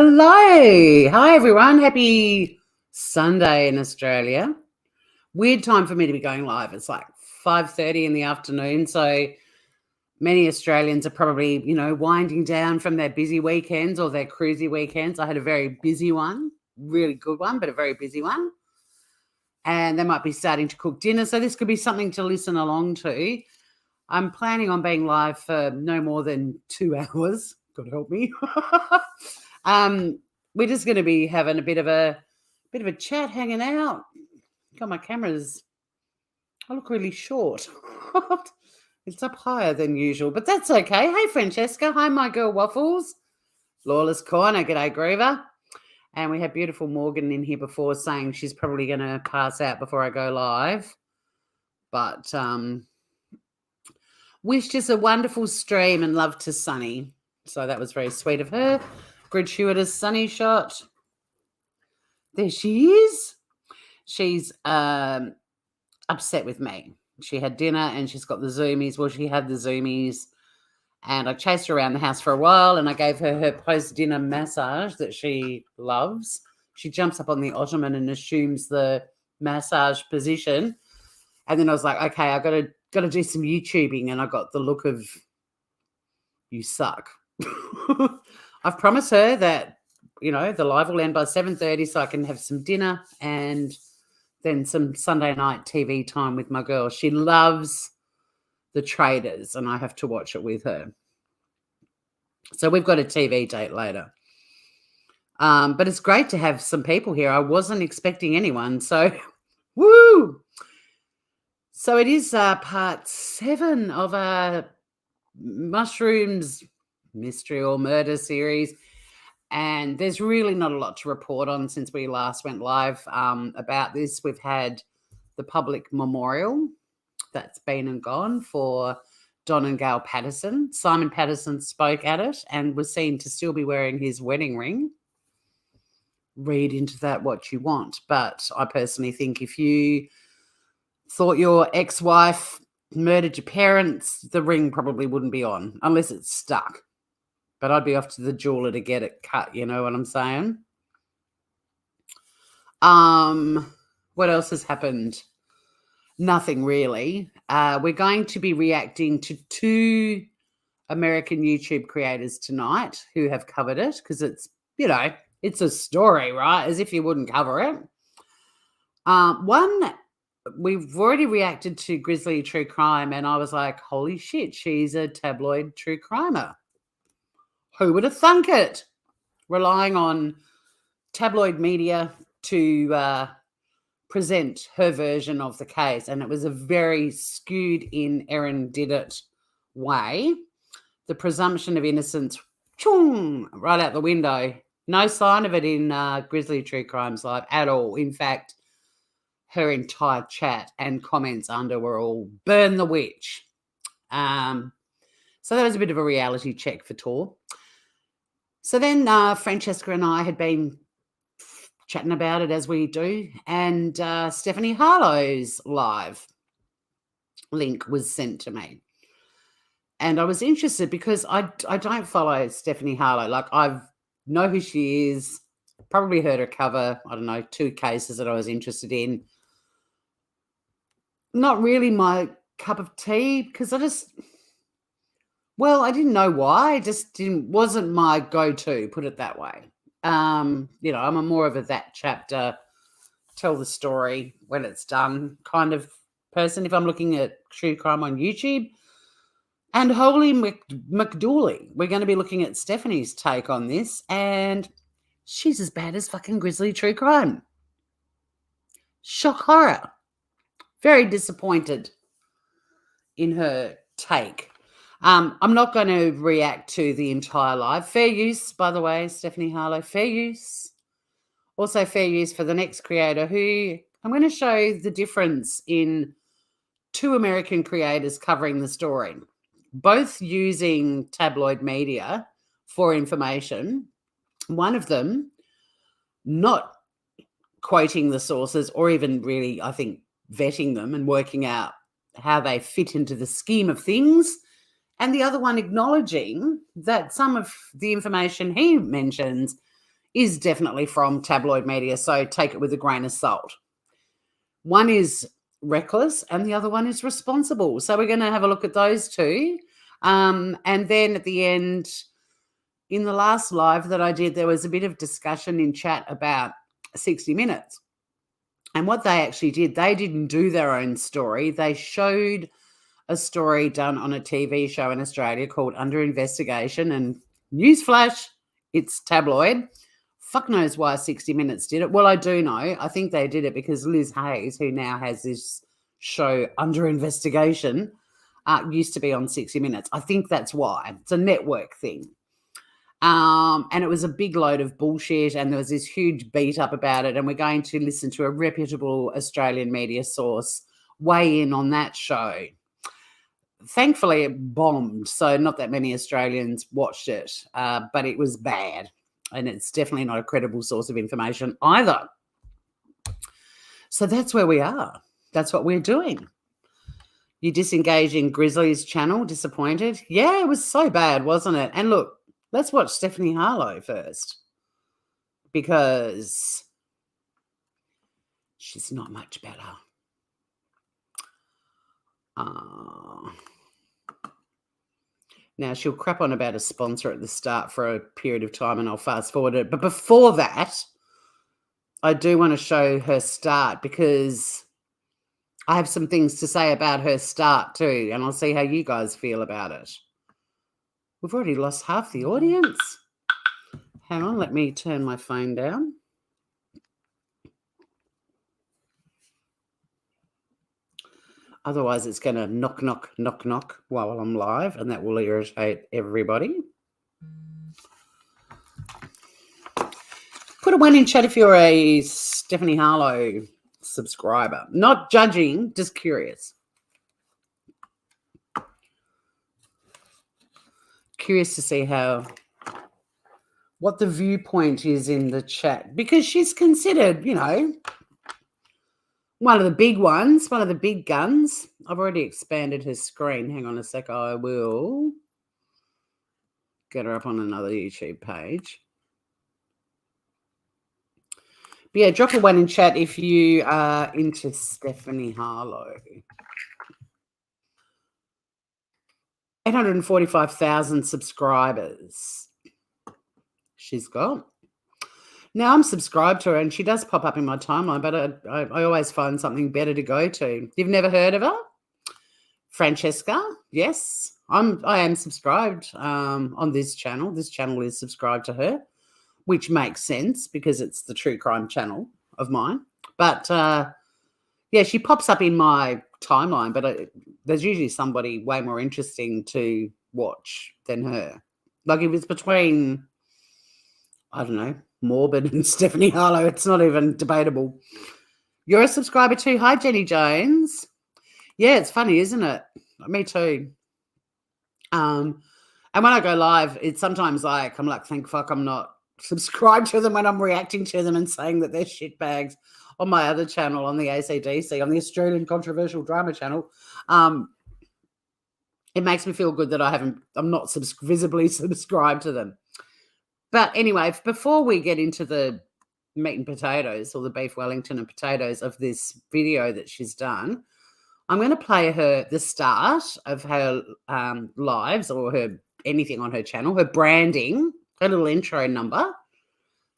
Hello. Hi, everyone. Happy Sunday in Australia. Weird time for me to be going live. It's like 5:30 in the afternoon. So many Australians are probably, winding down from their busy weekends or their cruisy weekends. I had a very busy one, really good one, but a very busy one. And they might be starting to cook dinner. So this could be something to listen along to. I'm planning on being live for no more than 2 hours. God help me. We're just going to be having a bit of a chat, hanging out. God, my cameras, I look really short. It's up higher than usual, but that's okay. Hey, Francesca. Hi, my girl Waffles. Lawless Corner. G'day, Groover. And we had beautiful Morgan in here before saying she's probably going to pass out before I go live. But wished us a wonderful stream and love to Sunny. So that was very sweet of her. Gratuitous Sunny shot. There she is. She's upset with me. She had dinner and she's got the zoomies. Well, she had the zoomies. And I chased her around the house for a while and I gave her post-dinner massage that she loves. She jumps up on the ottoman and assumes the massage position. And then I was like, okay, I got to do some YouTubing. And I got the look of, you suck. I've promised her that, the live will end by 7:30 so I can have some dinner and then some Sunday night TV time with my girl. She loves The Traders and I have to watch it with her. So we've got a TV date later. But it's great to have some people here. I wasn't expecting anyone. So, woo! So it is part 7 of a mushrooms mystery or murder series. And there's really not a lot to report on since we last went live about this. We've had the public memorial that's been and gone for Don and Gail Patterson. Simon Patterson spoke at it and was seen to still be wearing his wedding ring. Read into that what you want. But I personally think if you thought your ex-wife murdered your parents, the ring probably wouldn't be on unless it's stuck. But I'd be off to the jeweler to get it cut, you know what I'm saying? What else has happened? Nothing really. We're going to be reacting to 2 American YouTube creators tonight who have covered it because it's, it's a story, right? As if you wouldn't cover it. One, we've already reacted to Grizzly True Crime and I was like, holy shit, she's a tabloid true crimer. Who would have thunk it? Relying on tabloid media to present her version of the case. And it was a very skewed in Erin did it way. The presumption of innocence, chung, right out the window. No sign of it in Grizzly True Crimes Live at all. In fact, her entire chat and comments under were all burn the witch. So that was a bit of a reality check for Tor. So then Francesca and I had been chatting about it as we do, and Stephanie Harlow's live link was sent to me. And I was interested because I don't follow Stephanie Harlow. Like, I know who she is, probably heard her cover, 2 cases that I was interested in. Not really my cup of tea because I didn't know why. It just wasn't my go-to, put it that way. I'm a more of a that chapter, tell the story when it's done kind of person if I'm looking at true crime on YouTube. And holy McDooley, we're going to be looking at Stephanie's take on this, and she's as bad as fucking Grizzly True Crime. Shock horror. Very disappointed in her take. I'm not going to react to the entire live. Fair use, by the way, Stephanie Harlow, fair use. Also fair use for the next creator who I'm going to show the difference in 2 American creators covering the story, both using tabloid media for information. One of them not quoting the sources or even really, I think, vetting them and working out how they fit into the scheme of things. And the other one acknowledging that some of the information he mentions is definitely from tabloid media, so take it with a grain of salt. One is reckless and the other one is responsible. So we're going to have a look at those two. And then at the end, in the last live that I did, there was a bit of discussion in chat about 60 Minutes. And what they actually did, they didn't do their own story. They showed a story done on a TV show in Australia called Under Investigation. And newsflash, it's tabloid. Fuck knows why 60 Minutes did it. Well, I do know. I think they did it because Liz Hayes, who now has this show Under Investigation, used to be on 60 Minutes. I think that's why. It's a network thing. And it was a big load of bullshit, and there was this huge beat up about it, and we're going to listen to a reputable Australian media source weigh in on that show. Thankfully, it bombed, so not that many Australians watched it, but it was bad, and it's definitely not a credible source of information either. So that's where we are. That's what we're doing. You disengaging Grizzly's channel, disappointed? Yeah, it was so bad, wasn't it? And look, let's watch Stephanie Harlow first, because she's not much better. Now, she'll crap on about a sponsor at the start for a period of time, and I'll fast forward it. But before that, I do want to show her start, because I have some things to say about her start too, and I'll see how you guys feel about it. We've already lost half the audience. Hang on, let me turn my phone down. Otherwise, it's going to knock, knock, knock, knock while I'm live, and that will irritate everybody. Put a 1 in chat if you're a Stephanie Harlow subscriber. Not judging, just curious. Curious to see what the viewpoint is in the chat, because she's considered, one of the big ones, one of the big guns. I've already expanded her screen. Hang on a sec. I will get her up on another YouTube page. But yeah, drop a 1 in chat if you are into Stephanie Harlow. 845,000 subscribers she's got. Now, I'm subscribed to her, and she does pop up in my timeline, but I always find something better to go to. You've never heard of her? Francesca? Yes, I am subscribed on this channel. This channel is subscribed to her, which makes sense because it's the true crime channel of mine. But, yeah, she pops up in my timeline, but there's usually somebody way more interesting to watch than her. Like, if it's between, I don't know, Morbid and Stephanie Harlow, it's not even debatable. You're a subscriber too. Hi, Jenny Jones. Yeah, it's funny, isn't it? Me too. And when I go live, it's sometimes like, I'm like, thank fuck I'm not subscribed to them when I'm reacting to them and saying that they're shitbags on my other channel, on the ACDC, on the Australian Controversial Drama channel. It makes me feel good that I'm not visibly subscribed to them. But anyway, before we get into the meat and potatoes, or the beef Wellington and potatoes of this video that she's done, I'm going to play her the start of her lives, or her anything on her channel, her branding, her little intro number,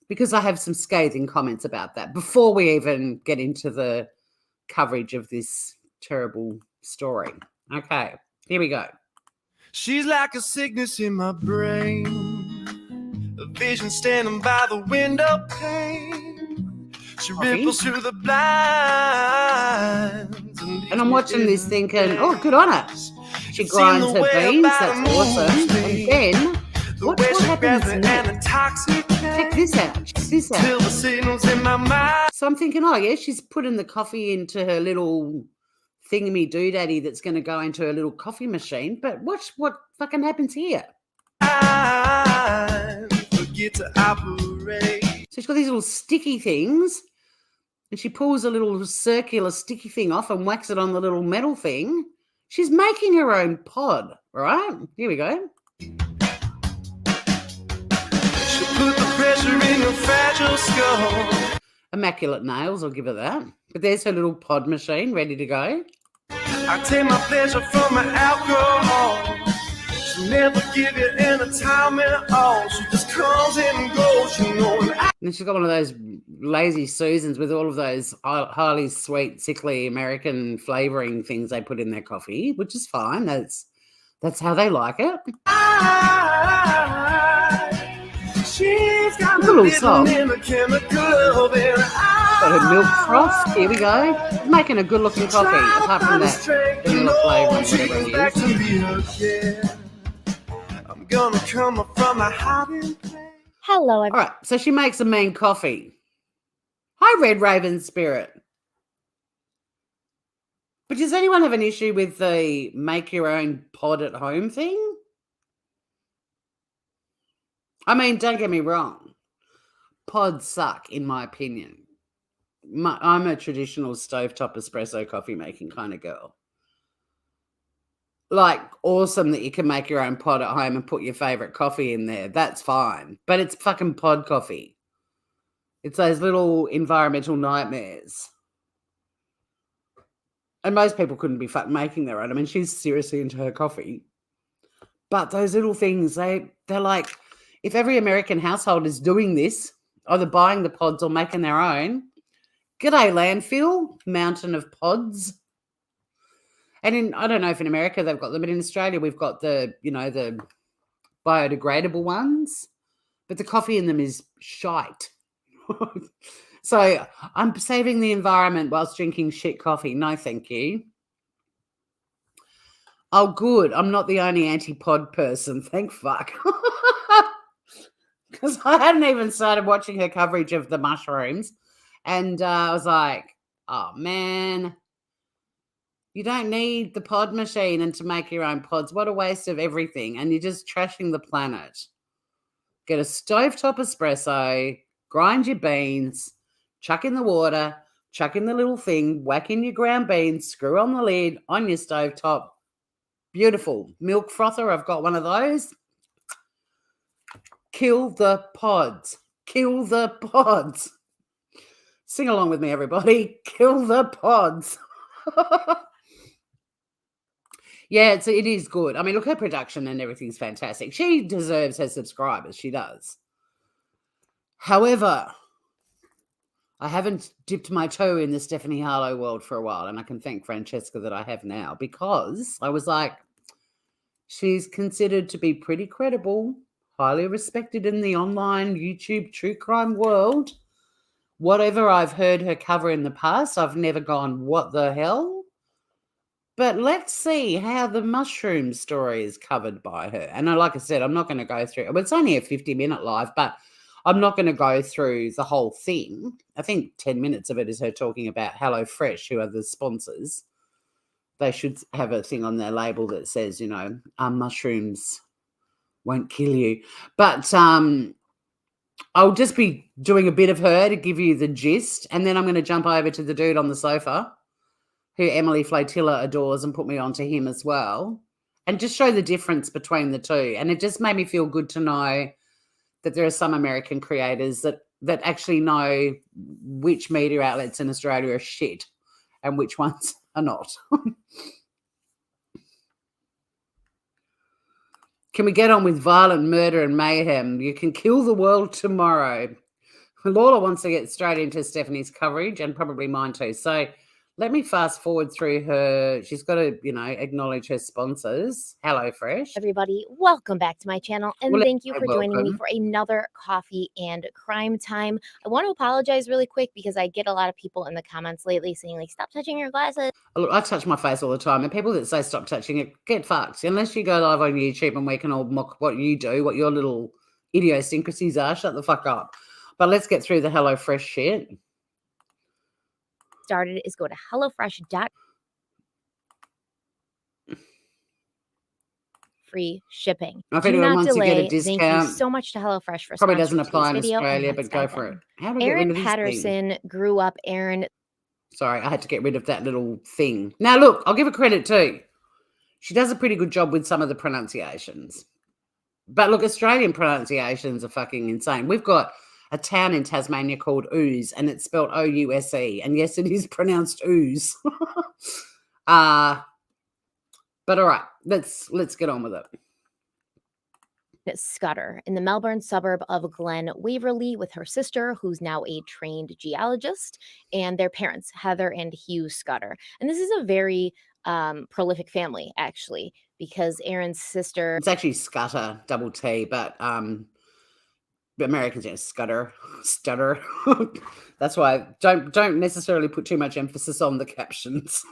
because I have some scathing comments about that before we even get into the coverage of this terrible story. Okay, here we go. She's like a sickness in my brain, a vision standing by the window pane. She ripples through the blinds. And I'm watching this thinking, oh, good on her. She grinds her beans. That's awesome. And then, what happens next? Check this out. Check this out. So I'm thinking, oh, yeah, she's putting the coffee into her little thingy-doodaddy that's going to go into her little coffee machine. But watch what fucking happens here. So she's got these little sticky things, and she pulls a little circular sticky thing off and whacks it on the little metal thing. She's making her own pod, right? Here we go. She'll put the pressure in your fragile skull. Immaculate nails, I'll give her that. But there's her little pod machine ready to go. I take my pleasure from my alcohol. She'll never give you any time at all. She just comes and goes, you know. And then she's got one of those lazy Susans with all of those highly sweet, sickly American flavouring things they put in their coffee, which is fine. That's how they like it. She's got a little song. in a chemical oven. Got her milk frost. Here we go. Making a good-looking coffee. Apart from that vanilla flavour, whatever it is. I'm gonna come from a hiding place. Hello, all right, so she makes a mean coffee. Hi, Red Raven Spirit. But does anyone have an issue with the make your own pod at home thing? I mean, don't get me wrong. Pods suck, in my opinion. I'm a traditional stovetop espresso coffee making kind of girl. Like, awesome that you can make your own pod at home and put your favorite coffee in there. That's fine. But it's fucking pod coffee. It's those little environmental nightmares. And most people couldn't be fucking making their own. I mean, she's seriously into her coffee. But those little things, they're like, if every American household is doing this, either buying the pods or making their own, g'day landfill, mountain of pods. And I don't know if in America they've got them, but in Australia we've got the biodegradable ones, but the coffee in them is shite. So I'm saving the environment whilst drinking shit coffee. No, thank you. Oh, good. I'm not the only anti-pod person. Thank fuck. Because I hadn't even started watching her coverage of the mushrooms. And I was like, oh, man, you don't need the pod machine and to make your own pods. What a waste of everything. And you're just trashing the planet. Get a stovetop espresso, grind your beans, chuck in the water, chuck in the little thing, whack in your ground beans, screw on the lid on your stovetop. Beautiful. Milk frother, I've got one of those. Kill the pods. Kill the pods. Sing along with me, everybody. Kill the pods. Yeah, it is good. I mean, look, her production and everything's fantastic. She deserves her subscribers. She does. However, I haven't dipped my toe in the Stephanie Harlow world for a while, and I can thank Francesca that I have now, because I was like, she's considered to be pretty credible, highly respected in the online YouTube true crime world. Whatever I've heard her cover in the past, I've never gone, what the hell? But let's see how the mushroom story is covered by her. And like I said, I'm not going to go through it. Well, it's only a 50-minute live, but I'm not going to go through the whole thing. I think 10 minutes of it is her talking about HelloFresh, who are the sponsors. They should have a thing on their label that says, mushrooms won't kill you. But I'll just be doing a bit of her to give you the gist, and then I'm going to jump over to the dude on the sofa who Emily Flotilla adores and put me onto him as well, and just show the difference between the two. And it just made me feel good to know that there are some American creators that actually know which media outlets in Australia are shit and which ones are not. Can we get on with violent murder and mayhem? You can kill the world tomorrow. Lola wants to get straight into Stephanie's coverage, and probably mine too. So let me fast forward through her. She's got to, acknowledge her sponsors. HelloFresh. Everybody, welcome back to my channel, and thank you for joining me for another coffee and crime time. I want to apologize really quick because I get a lot of people in the comments lately saying, like, stop touching your glasses. Look, I touch my face all the time, and people that say stop touching it, get fucked. Unless you go live on YouTube and we can all mock what you do, what your little idiosyncrasies are, shut the fuck up. But let's get through the HelloFresh shit. Started is go to HelloFresh.com. Free shipping. If anyone wants to get a discount, thank you so much to HelloFresh for probably doesn't sponsoring apply in video, Australia, but go for it. How do I Erin get rid of this Patterson thing? grew up. Erin. Sorry, I had to get rid of that little thing. Now, look, I'll give her credit too. She does a pretty good job with some of the pronunciations. But look, Australian pronunciations are fucking insane. We've got a town in Tasmania called Ouse, and it's spelled O-U-S-E. And yes, it is pronounced Ouse. But all right, let's get on with it. Scudder in the Melbourne suburb of Glen Waverley with her sister, who's now a trained geologist, and their parents, Heather and Hugh Scudder. And this is a very prolific family, actually, because Erin's sister... It's actually Scudder, double T, but Americans just stutter. That's why don't necessarily put too much emphasis on the captions.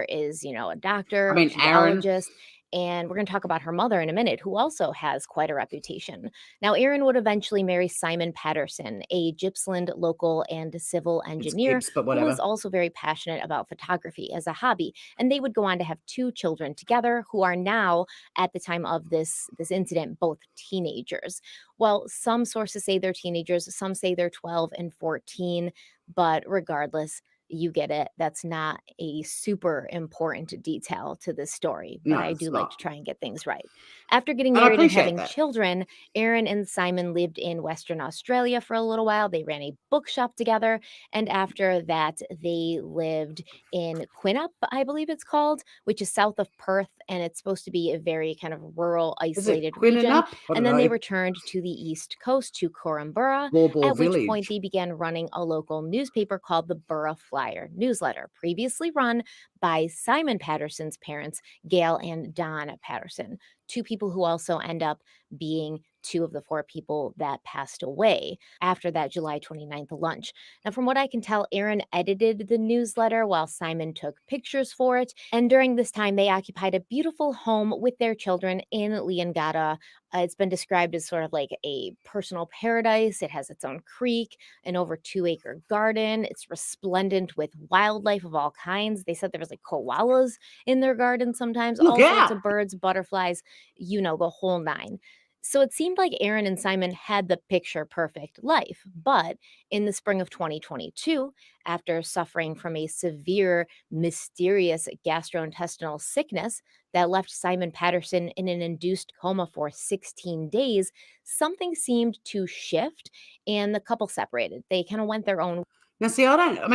is, a doctor, I mean, a geologist, and we're going to talk about her mother in a minute, who also has quite a reputation. Now, Erin would eventually marry Simon Patterson, a Gippsland local and civil engineer Gibbs, but who whatever. was also very passionate about photography as a hobby. And they would go on to have 2 children together, who are now, at the time of this incident, both teenagers. Well, some sources say they're teenagers, some say they're 12 and 14, but regardless, you get it. That's not a super important detail to this story, but I do like to try and get things right. After getting married and having children, Erin and Simon lived in Western Australia for a little while. They ran a bookshop together, and after that, they lived in Quaint, I believe it's called, which is south of Perth, and it's supposed to be a very kind of rural, isolated region. And then they returned to the east coast to Corumburra, at which point they began running a local newspaper called the Burra Flyer newsletter, previously run by Simon Patterson's parents, Gail and Don Patterson, 2 people who also end up being 2 of the 4 people that passed away after that July 29th lunch. Now, from what I can tell, Erin edited the newsletter while Simon took pictures for it. And during this time, they occupied a beautiful home with their children in Leongatha. It's been described as sort of like a personal paradise. It has its own creek, an over 2-acre garden. It's resplendent with wildlife of all kinds. They said there was like koalas in their garden sometimes, all sorts of birds, butterflies, the whole 9. So it seemed like Erin and Simon had the picture perfect life. But in the spring of 2022, after suffering from a severe, mysterious gastrointestinal sickness that left Simon Patterson in an induced coma for 16 days, something seemed to shift and the couple separated. They kind of went their own. Now, see,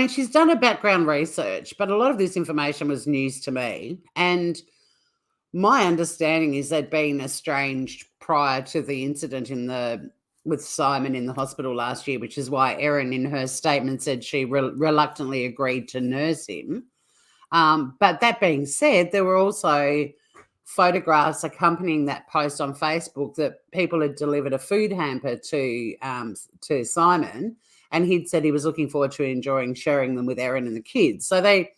she's done a background research, but a lot of this information was news to me. And my understanding is they'd been estranged prior to the incident with Simon in the hospital last year, which is why Erin in her statement said she reluctantly agreed to nurse him. But that being said, there were also photographs accompanying that post on Facebook that people had delivered a food hamper to Simon, and he'd said he was looking forward to enjoying sharing them with Erin and the kids. So they,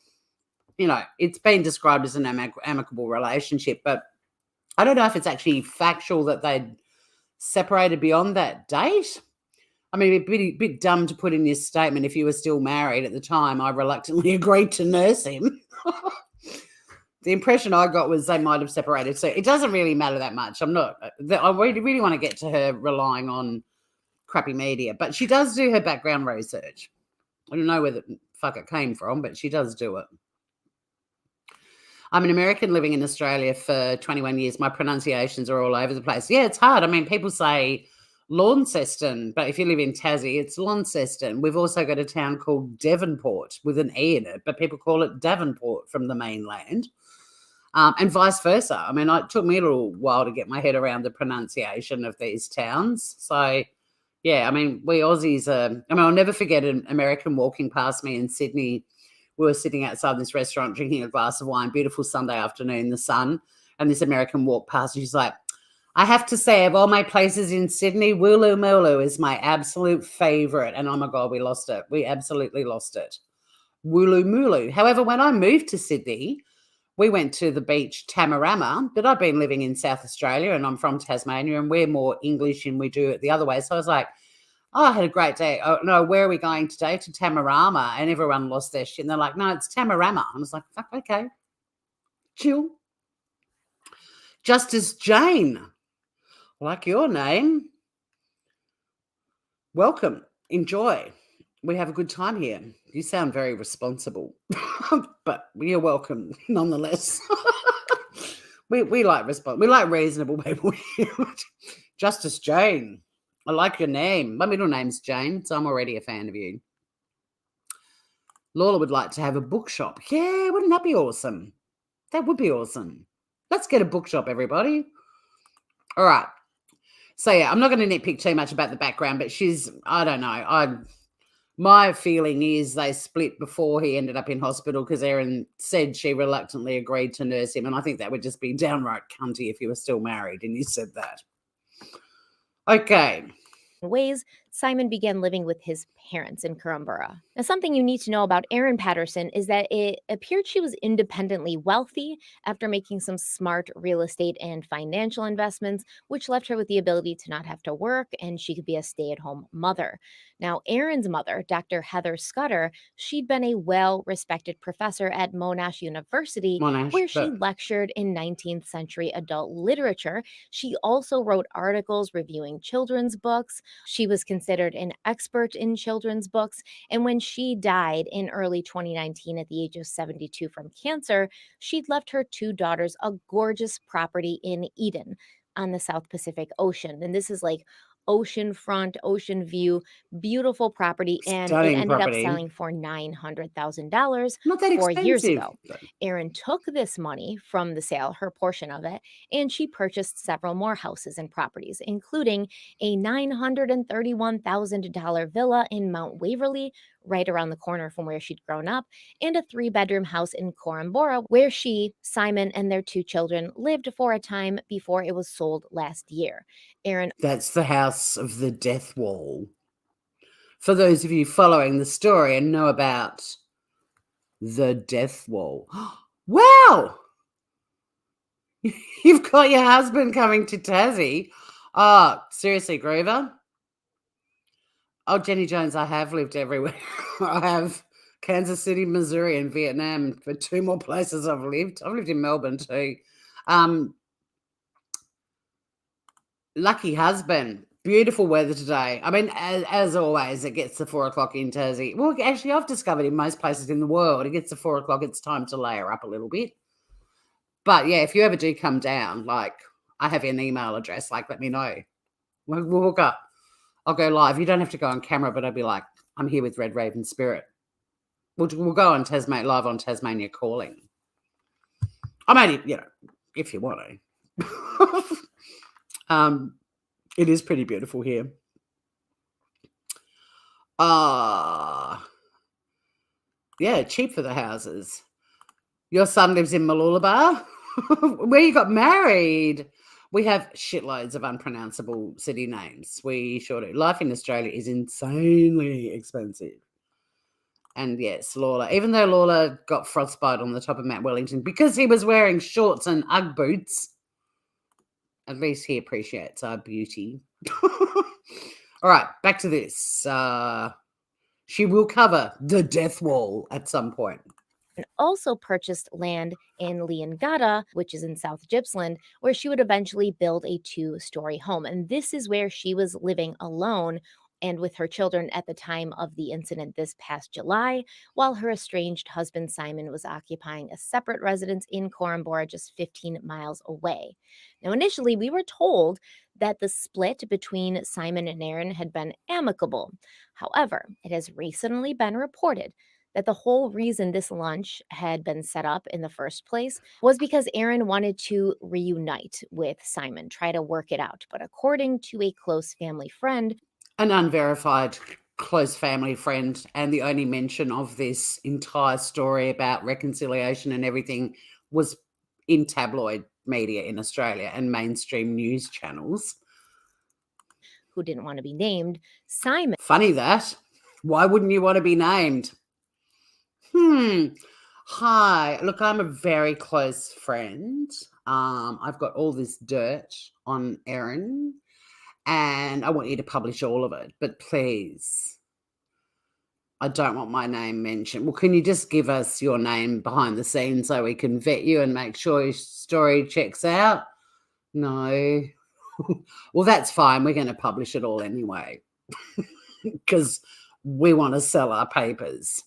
it's been described as an amicable relationship, but I don't know if it's actually factual that they'd separated beyond that date. I mean, it'd be a bit dumb to put in this statement, if you were still married at the time, I reluctantly agreed to nurse him. The impression I got was they might have separated. So it doesn't really matter that much. I really want to get to her relying on crappy media, but she does do her background research. I don't know where the fuck it came from, but she does do it. I'm an American living in Australia for 21 years. My pronunciations are all over the place. Yeah, it's hard. I mean, people say Launceston, but if you live in Tassie, it's Launceston. We've also got a town called Devonport with an E in it, but people call it Davenport from the mainland, and vice versa. I mean, it took me a little while to get my head around the pronunciation of these towns. So, yeah, I mean, we Aussies I'll never forget an American walking past me in Sydney. We were sitting outside this restaurant drinking a glass of wine, beautiful Sunday afternoon, the sun, and this American walked past. She's like, I have to say, of all my places in Sydney, Woolloomooloo is my absolute favourite. And oh my God, we lost it. We absolutely lost it. Woolloomooloo. However, when I moved to Sydney, we went to the beach Tamarama, but I've been living in South Australia and I'm from Tasmania and we're more English and we do it the other way. So I was like, oh, I had a great day. Oh, no, where are we going today? To Tamarama. And everyone lost their shit. And they're like, no, it's Tamarama. I was like, fuck, okay. Chill. Justice Jane. Like your name. Welcome. Enjoy. We have a good time here. You sound very responsible, but you're welcome nonetheless. We like we like reasonable people. Justice Jane. I like your name. My middle name's Jane, so I'm already a fan of you. Lola would like to have a bookshop. Yeah, wouldn't that be awesome? That would be awesome. Let's get a bookshop, everybody. All right. So, yeah, I'm not going to nitpick too much about the background, but I don't know. My feeling is they split before he ended up in hospital because Erin said she reluctantly agreed to nurse him, and I think that would just be downright cunty if he was still married and you said that. Okay. ways, Simon began living with his parents in Currumbura. Now, something you need to know about Erin Patterson is that it appeared she was independently wealthy after making some smart real estate and financial investments, which left her with the ability to not have to work and she could be a stay-at-home mother. Now, Erin's mother, Dr. Heather Scudder, she'd been a well-respected professor at Monash University, where she lectured in 19th century adult literature. She also wrote articles reviewing children's books. She was considered an expert in children's books. And when she died in early 2019 at the age of 72 from cancer, she'd left her two daughters a gorgeous property in Eden on the South Pacific Ocean. And this is like oceanfront, ocean view, beautiful property. And it ended up selling for $900,000 Not that 4 years expensive. ago. Erin took this money from the sale, her portion of it, and she purchased several more houses and properties, including a $931,000 villa in Mount Waverly, right around the corner from where she'd grown up, and a 3-bedroom house in Corambora, where she, Simon, and their 2 children lived for a time before it was sold last year. Erin. That's the house of the death wall. For those of you following the story and know about the death wall. Wow! You've got your husband coming to Tassie. Oh, seriously, Groover? Oh, Jenny Jones, I have lived everywhere. I have Kansas City, Missouri, and Vietnam. For 2 more places I've lived. I've lived in Melbourne too. Lucky husband. Beautiful weather today. I mean, as always, it gets to 4 o'clock in Tassie. Well, actually, I've discovered in most places in the world, it gets to 4 o'clock, it's time to layer up a little bit. But, yeah, if you ever do come down, like, I have an email address, like, let me know. We'll hook up. I'll go live. You don't have to go on camera, but I'll be like, I'm here with Red Raven Spirit. We'll go on live on Tasmania Calling. I'm only, if you want to. It is pretty beautiful here. Yeah, cheap for the houses. Your son lives in Mooloolaba, where you got married. We have shitloads of unpronounceable city names. We sure do. Life in Australia is insanely expensive. And yes, Lola, even though Lola got frostbite on the top of Mount Wellington because he was wearing shorts and Ugg boots, at least he appreciates our beauty. All right, back to this. She will cover the death wall at some point. And also purchased land in Leongatha, which is in South Gippsland, where she would eventually build a 2-story home. And this is where she was living alone and with her children at the time of the incident this past July, while her estranged husband Simon was occupying a separate residence in Corambora, just 15 miles away. Now, initially, we were told that the split between Simon and Erin had been amicable. However, it has recently been reported that the whole reason this lunch had been set up in the first place was because Erin wanted to reunite with Simon, try to work it out. But according to a close family friend, an unverified close family friend, and the only mention of this entire story about reconciliation and everything was in tabloid media in Australia and mainstream news channels. Who didn't want to be named, Simon. Funny that. Why wouldn't you want to be named? Hi. Look, I'm a very close friend. I've got all this dirt on Erin, and I want you to publish all of it. But please, I don't want my name mentioned. Well, can you just give us your name behind the scenes so we can vet you and make sure your story checks out? No. Well, that's fine. We're going to publish it all anyway because we want to sell our papers.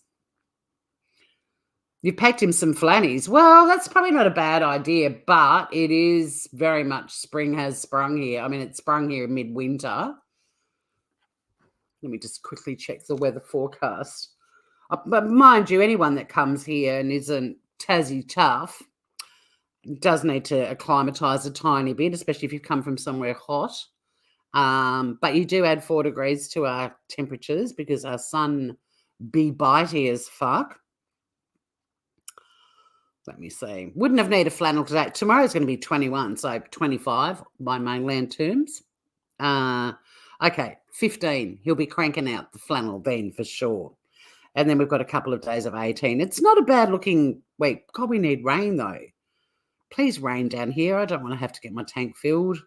You've packed him some flannies. Well, that's probably not a bad idea, but it is very much spring has sprung here. I mean, it sprung here midwinter. Let me just quickly check the weather forecast. But mind you, anyone that comes here and isn't Tassie tough does need to acclimatise a tiny bit, especially if you've come from somewhere hot. But you do add 4 degrees to our temperatures because our sun be bitey as fuck. Let me see. Wouldn't have needed a flannel today. Tomorrow's going to be 21, so 25 by mainland terms. Okay, 15. He'll be cranking out the flannel then for sure. And then we've got a couple of days of 18. It's not a bad looking week. God, we need rain though. Please rain down here. I don't want to have to get my tank filled.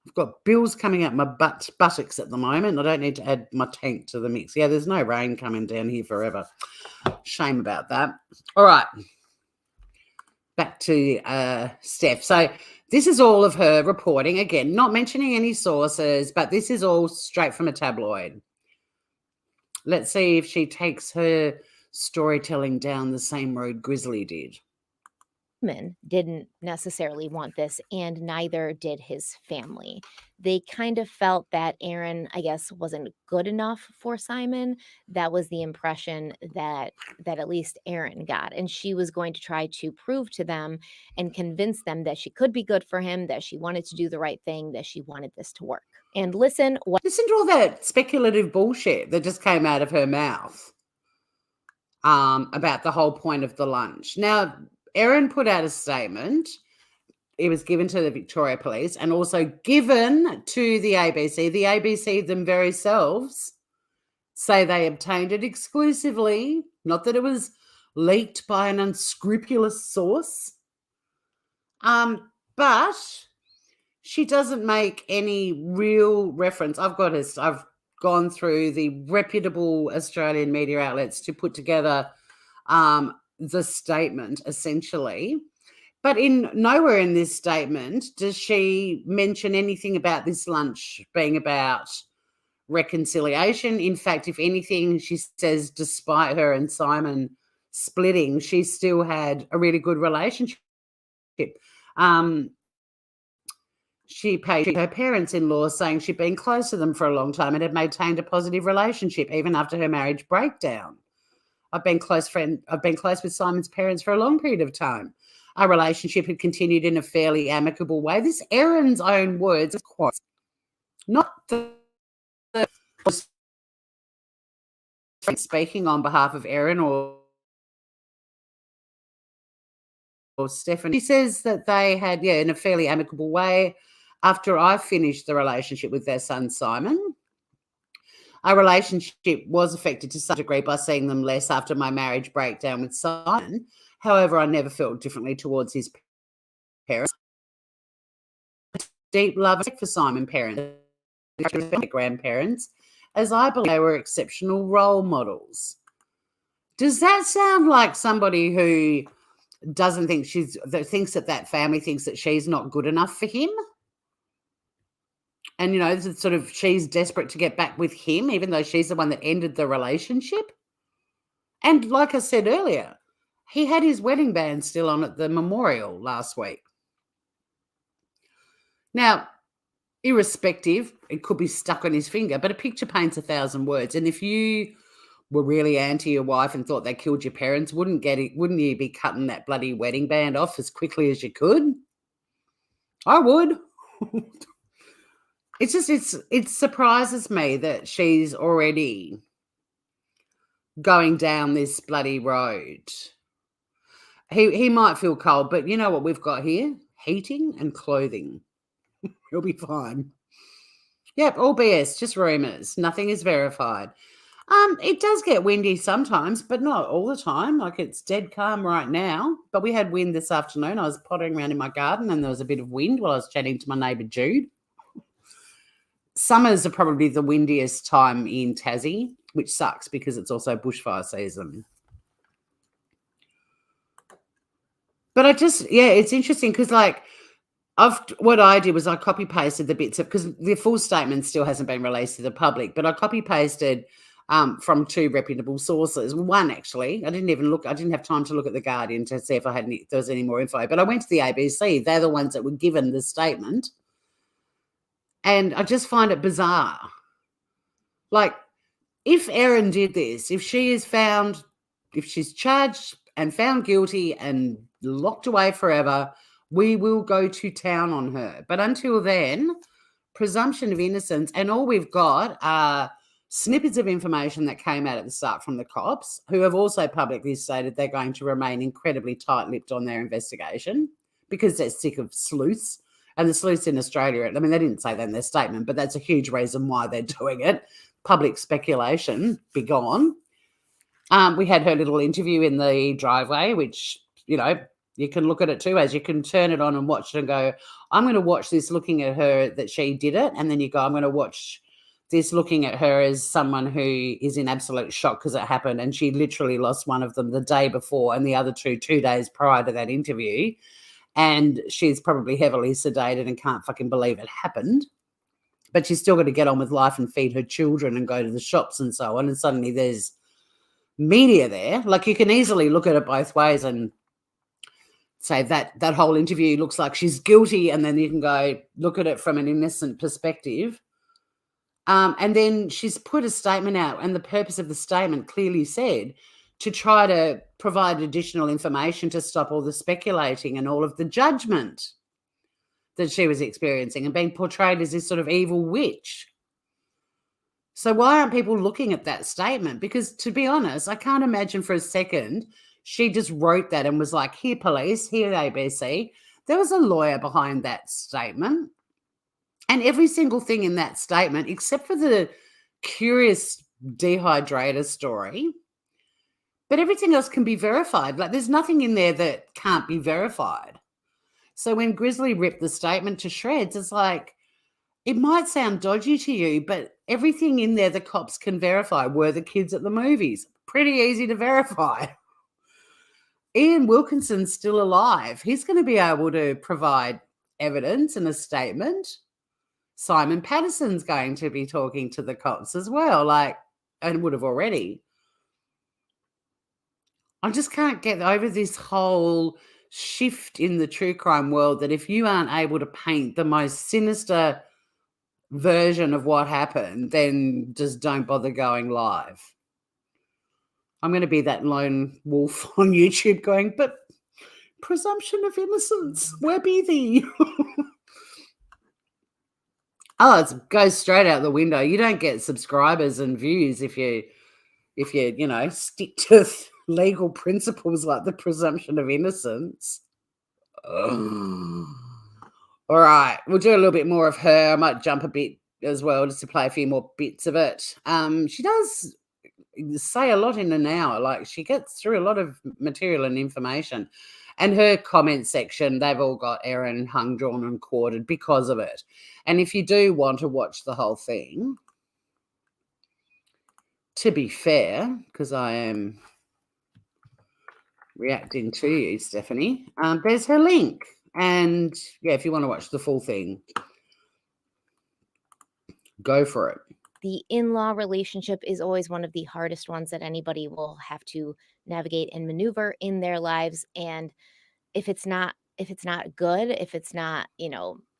I've got bills coming out my buttocks at the moment. I don't need to add my tank to the mix. Yeah, there's no rain coming down here forever. Shame about that. All right. Back to Steph. So this is all of her reporting. Again, not mentioning any sources, but this is all straight from a tabloid. Let's see if she takes her storytelling down the same road Grizzly did. Simon didn't necessarily want this, and neither did his family. They kind of felt that Erin, I guess, wasn't good enough for Simon. That was the impression that at least Erin got, and she was going to try to prove to them and convince them that she could be good for him, that she wanted to do the right thing, that she wanted this to work. And listen to all that speculative bullshit that just came out of her mouth about the whole point of the lunch. Now, Erin put out a statement. It was given to the Victoria Police and also given to the ABC. The ABC them very selves say they obtained it exclusively, not that it was leaked by an unscrupulous source. But she doesn't make any real reference. I've gone through the reputable Australian media outlets to put together the statement, essentially. But nowhere in this statement does she mention anything about this lunch being about reconciliation. In fact, if anything, she says despite her and Simon splitting, she still had a really good relationship. She paid her parents-in-law, saying she'd been close to them for a long time and had maintained a positive relationship even after her marriage breakdown. I've been close with Simon's parents for a long period of time. Our relationship had continued in a fairly amicable way. This Erin's own words, of course, not the speaking on behalf of Erin or Stephanie. She says that they had, in a fairly amicable way after I finished the relationship with their son, Simon. Our relationship was affected to some degree by seeing them less after my marriage breakdown with Simon. However, I never felt differently towards his parents. Deep love for Simon's parents, grandparents, as I believe they were exceptional role models. Does that sound like somebody who thinks that family thinks that she's not good enough for him? And, it's sort of she's desperate to get back with him, even though she's the one that ended the relationship. And like I said earlier, he had his wedding band still on at the memorial last week. Now, irrespective, it could be stuck on his finger, but a picture paints 1,000 words. And if you were really anti your wife and thought they killed your parents, wouldn't you be cutting that bloody wedding band off as quickly as you could? I would. It surprises me that she's already going down this bloody road. He might feel cold, but you know what we've got here? Heating and clothing. He'll be fine. Yep, all BS, just rumours. Nothing is verified. It does get windy sometimes, but not all the time. Like, it's dead calm right now. But we had wind this afternoon. I was pottering around in my garden and there was a bit of wind while I was chatting to my neighbour Jude. Summers are probably the windiest time in Tassie, which sucks because it's also bushfire season. But it's interesting because, what I did was I copy-pasted the bits because the full statement still hasn't been released to the public, but I copy-pasted from 2 reputable sources. One, actually, I didn't have time to look at The Guardian to see if there was any more info, but I went to the ABC. They're the ones that were given the statement. And I just find it bizarre. Like, if Erin did this, if she's charged and found guilty and locked away forever, we will go to town on her. But until then, presumption of innocence, and all we've got are snippets of information that came out at the start from the cops, who have also publicly stated they're going to remain incredibly tight-lipped on their investigation because they're sick of sleuths. And the sleuths in Australia, I mean, they didn't say that in their statement, but that's a huge reason why they're doing it. Public speculation, be gone. We had her little interview in the driveway, which, you know, you can look at it too, as you can turn it on and watch it and go, I'm going to watch this looking at her that she did it. And then you go, I'm going to watch this looking at her as someone who is in absolute shock because it happened. And she literally lost one of them the day before and the other 2 days prior to that interview. And she's probably heavily sedated and can't fucking believe it happened. But she's still got to get on with life and feed her children and go to the shops and so on. And suddenly there's media there. Like, you can easily look at it both ways and say that whole interview looks like she's guilty, and then you can go look at it from an innocent perspective. And then she's put a statement out, and the purpose of the statement clearly said to try to provide additional information to stop all the speculating and all of the judgment that she was experiencing and being portrayed as this sort of evil witch. So why aren't people looking at that statement? Because, to be honest, I can't imagine for a second she just wrote that and was like, here, police, here, ABC. There was a lawyer behind that statement. And every single thing in that statement, except for the curious dehydrator story, but everything else can be verified. Like, there's nothing in there that can't be verified. So when Grizzly ripped the statement to shreds, it's like, it might sound dodgy to you, but everything in there the cops can verify. Were the kids at the movies? Pretty easy to verify. Ian Wilkinson's still alive. He's going to be able to provide evidence and a statement. Simon Patterson's going to be talking to the cops as well, and would have already. I just can't get over this whole shift in the true crime world that if you aren't able to paint the most sinister version of what happened, then just don't bother going live. I'm going to be that lone wolf on YouTube going, but presumption of innocence, where be thee? Oh, it goes straight out the window. You don't get subscribers and views if you stick to legal principles like the presumption of innocence. All right, we'll do a little bit more of her. I might jump a bit as well just to play a few more bits of it. She does say a lot in an hour. Like, she gets through a lot of material and information. And her comment section, they've all got Erin hung, drawn and quartered because of it. And if you do want to watch the whole thing, to be fair, because I am reacting to you, Stephanie, there's her link. And, yeah, if you want to watch the full thing, go for it. The in-law relationship is always one of the hardest ones that anybody will have to navigate and maneuver in their lives. And if it's not good, if it's not,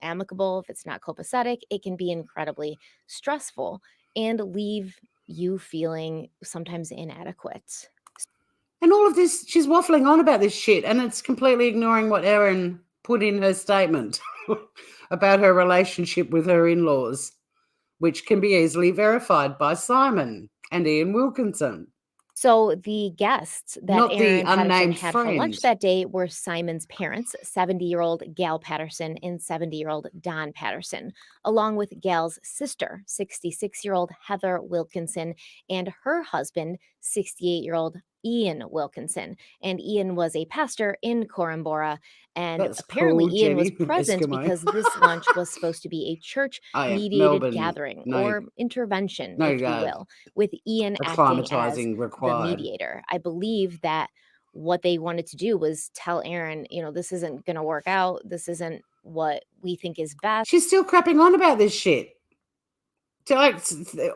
amicable, if it's not copacetic, it can be incredibly stressful and leave you feeling sometimes inadequate. And all of this, she's waffling on about this shit, and it's completely ignoring what Erin put in her statement about her relationship with her in-laws, which can be easily verified by Simon and Ian Wilkinson. So the guests that Not the Erin Patterson unnamed had for lunch friend. that day were Simon's parents, 70-year-old Gal Patterson and 70-year-old Don Patterson, along with Gal's sister, 66-year-old Heather Wilkinson, and her husband, 68-year-old Ian Wilkinson. And Ian was a pastor in Corumbara. And That's apparently cool, Ian was Jenny, present Eskimo. because this lunch was supposed to be a church-mediated Melbourne, gathering no- or intervention, no, if you will, with Ian acting as acclimatizing the required. mediator. I believe that what they wanted to do was tell Erin, this isn't going to work out. This isn't what we think is best. She's still crapping on about this shit. Like,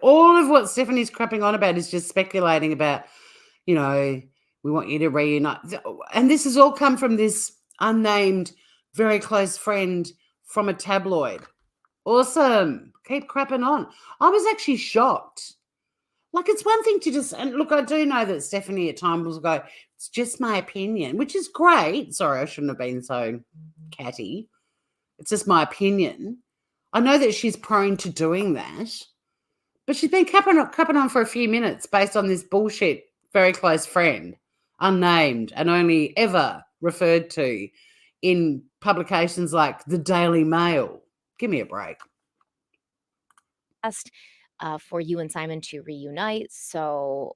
all of what Stephanie's crapping on about is just speculating about, you know, we want you to reunite. And this has all come from this unnamed, very close friend from a tabloid. Awesome. Keep crapping on. I was actually shocked. Like, it's one thing to just, and look, I do know that Stephanie at times will go, it's just my opinion, which is great. Sorry, I shouldn't have been so catty. It's just my opinion. I know that she's prone to doing that, but she's been crapping on for a few minutes based on this bullshit very close friend, unnamed and only ever referred to in publications like the Daily Mail. Give me a break. Asked for you and Simon to reunite, so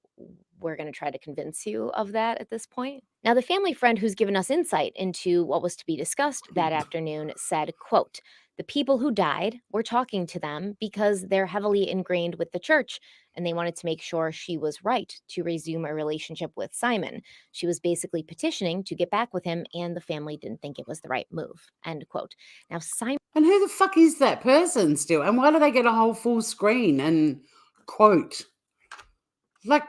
we're going to try to convince you of that at this point. Now, the family friend who's given us insight into what was to be discussed that afternoon said, quote, the people who died were talking to them because they're heavily ingrained with the church, and they wanted to make sure she was right to resume a relationship with Simon. She was basically petitioning to get back with him, and the family didn't think it was the right move, end quote. Now, Simon. And who the fuck is that person still? And why do they get a whole full screen and quote? Like,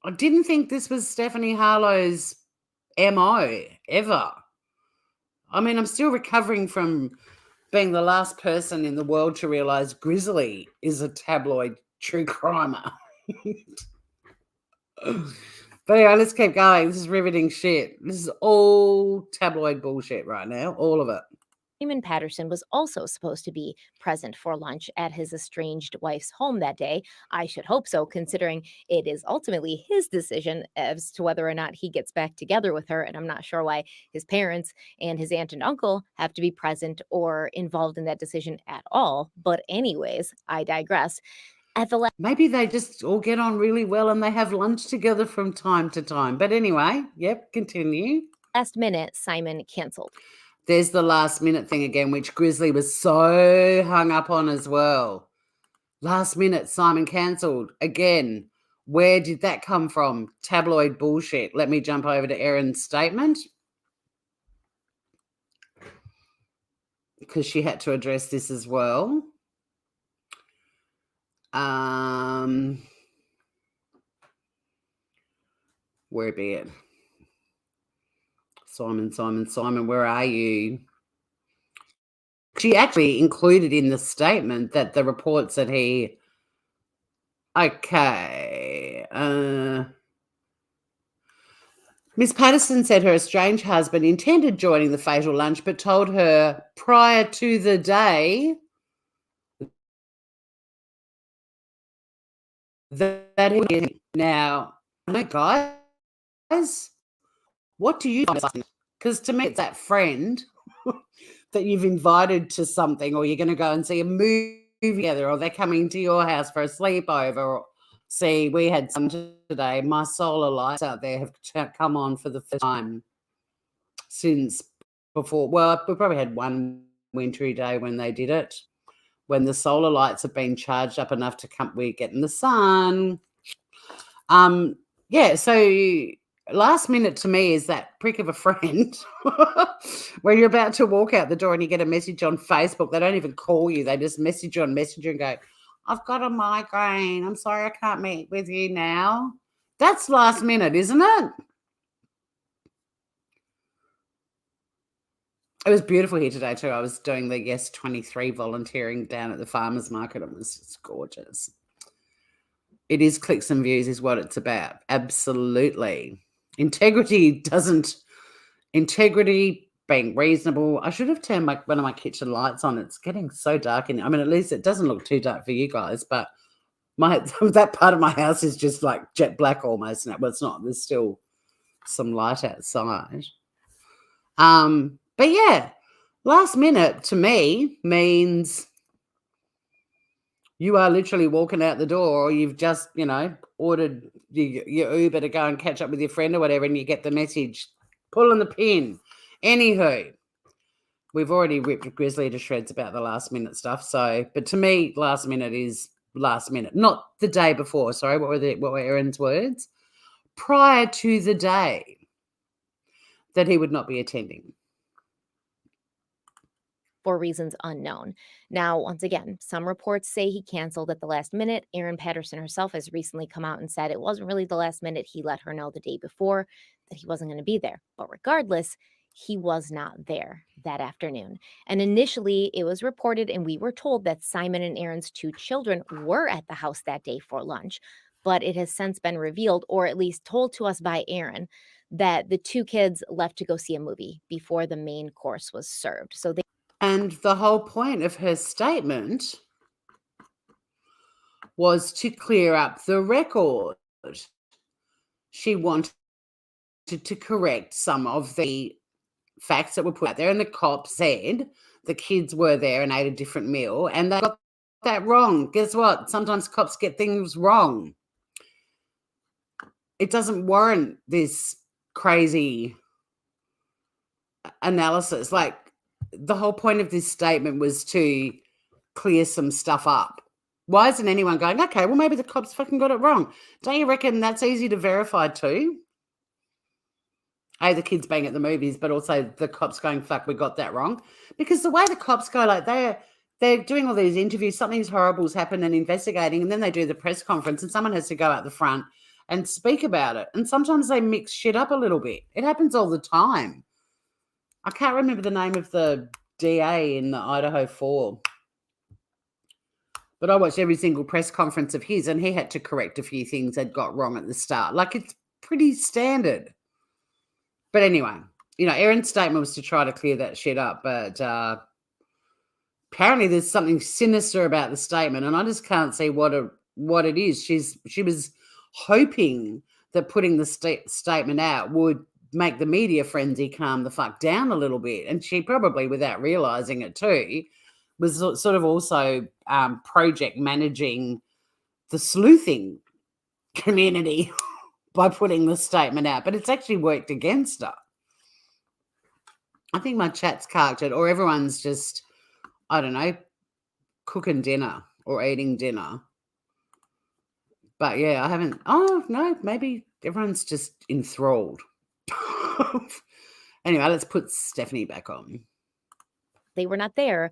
I didn't think this was Stephanie Harlow's MO ever. I mean, I'm still recovering from being the last person in the world to realize Grizzly is a tabloid true crimer. But anyway, let's keep going. This is riveting shit. This is all tabloid bullshit right now, all of it. Erin Patterson was also supposed to be present for lunch at his estranged wife's home that day. I should hope so, considering it is ultimately his decision as to whether or not he gets back together with her. And I'm not sure why his parents and his aunt and uncle have to be present or involved in that decision at all. But anyways, I digress. Maybe they just all get on really well and they have lunch together from time to time. But anyway, yep, continue. Last minute, Simon canceled. There's the last minute thing again, which Grizzly was so hung up on as well. Last minute, Simon cancelled. Again, where did that come from? Tabloid bullshit. Let me jump over to Erin's statement, because she had to address this as well. Where be it? Simon, where are you? She actually included in the statement that the reports that he... Okay. Miss Patterson said her estranged husband intended joining the fatal lunch, but told her prior to the day that he was... Now, guys, what do you think? Because to me, it's that friend that you've invited to something, or you're going to go and see a movie together, or they're coming to your house for a sleepover. Or see, we had some today. My solar lights out there have come on for the first time since before. Well, we probably had one wintry day when they did it, when the solar lights have been charged up enough to come. We're getting the sun. Yeah, so last minute to me is that prick of a friend where you're about to walk out the door and you get a message on Facebook. They don't even call you. They just message you on Messenger and go, I've got a migraine. I'm sorry I can't meet with you now. That's last minute, isn't it? It was beautiful here today too. I was doing the Yes 23 volunteering down at the farmers market. It was just gorgeous. It is clicks and views is what it's about. Absolutely. Integrity, being reasonable. I should have turned one of my kitchen lights on. It's getting so dark in. I mean, at least it doesn't look too dark for you guys, but that part of my house is just like jet black almost now. Well, it's not. There's still some light outside. But yeah, last minute to me means you are literally walking out the door, or you've just, ordered your Uber to go and catch up with your friend or whatever, and you get the message, pulling the pin. Anywho, we've already ripped Grizzly to shreds about the last minute stuff. So, but to me, last minute is last minute, not the day before. Sorry, what were Erin's words? Prior to the day that he would not be attending. for reasons unknown. Now, once again, some reports say he canceled at the last minute. Erin Patterson herself has recently come out and said it wasn't really the last minute. He let her know the day before that he wasn't going to be there. But regardless, he was not there that afternoon. And initially, it was reported and we were told that Simon and Erin's 2 children were at the house that day for lunch. But it has since been revealed, or at least told to us by Erin, that the 2 kids left to go see a movie before the main course was served. So they And the whole point of her statement was to clear up the record. She wanted to correct some of the facts that were put out there, and the cops said the kids were there and ate a different meal, and they got that wrong. Guess what? Sometimes cops get things wrong. It doesn't warrant this crazy analysis. Like, the whole point of this statement was to clear some stuff up. Why isn't anyone going, okay, well, maybe the cops fucking got it wrong? Don't you reckon that's easy to verify too? The kids being at the movies, but also the cops going, fuck, we got that wrong. Because the way the cops go, like, they're doing all these interviews, something's horrible's happened and investigating, and then they do the press conference and someone has to go out the front and speak about it. And sometimes they mix shit up a little bit. It happens all the time. I can't remember the name of the DA in the Idaho 4. But I watched every single press conference of his, and he had to correct a few things that got wrong at the start. Like, it's pretty standard. But anyway, Erin's statement was to try to clear that shit up. But apparently there's something sinister about the statement, and I just can't see what it is. She was hoping that putting the statement out would make the media frenzy calm the fuck down a little bit. And she probably, without realizing it too, was sort of also project managing the sleuthing community by putting the statement out. But it's actually worked against her. I think my chat's carked it, or everyone's just, I don't know, cooking dinner or eating dinner. But yeah, I haven't. Oh, no, maybe everyone's just enthralled. Anyway, let's put Stephanie back on. they were not there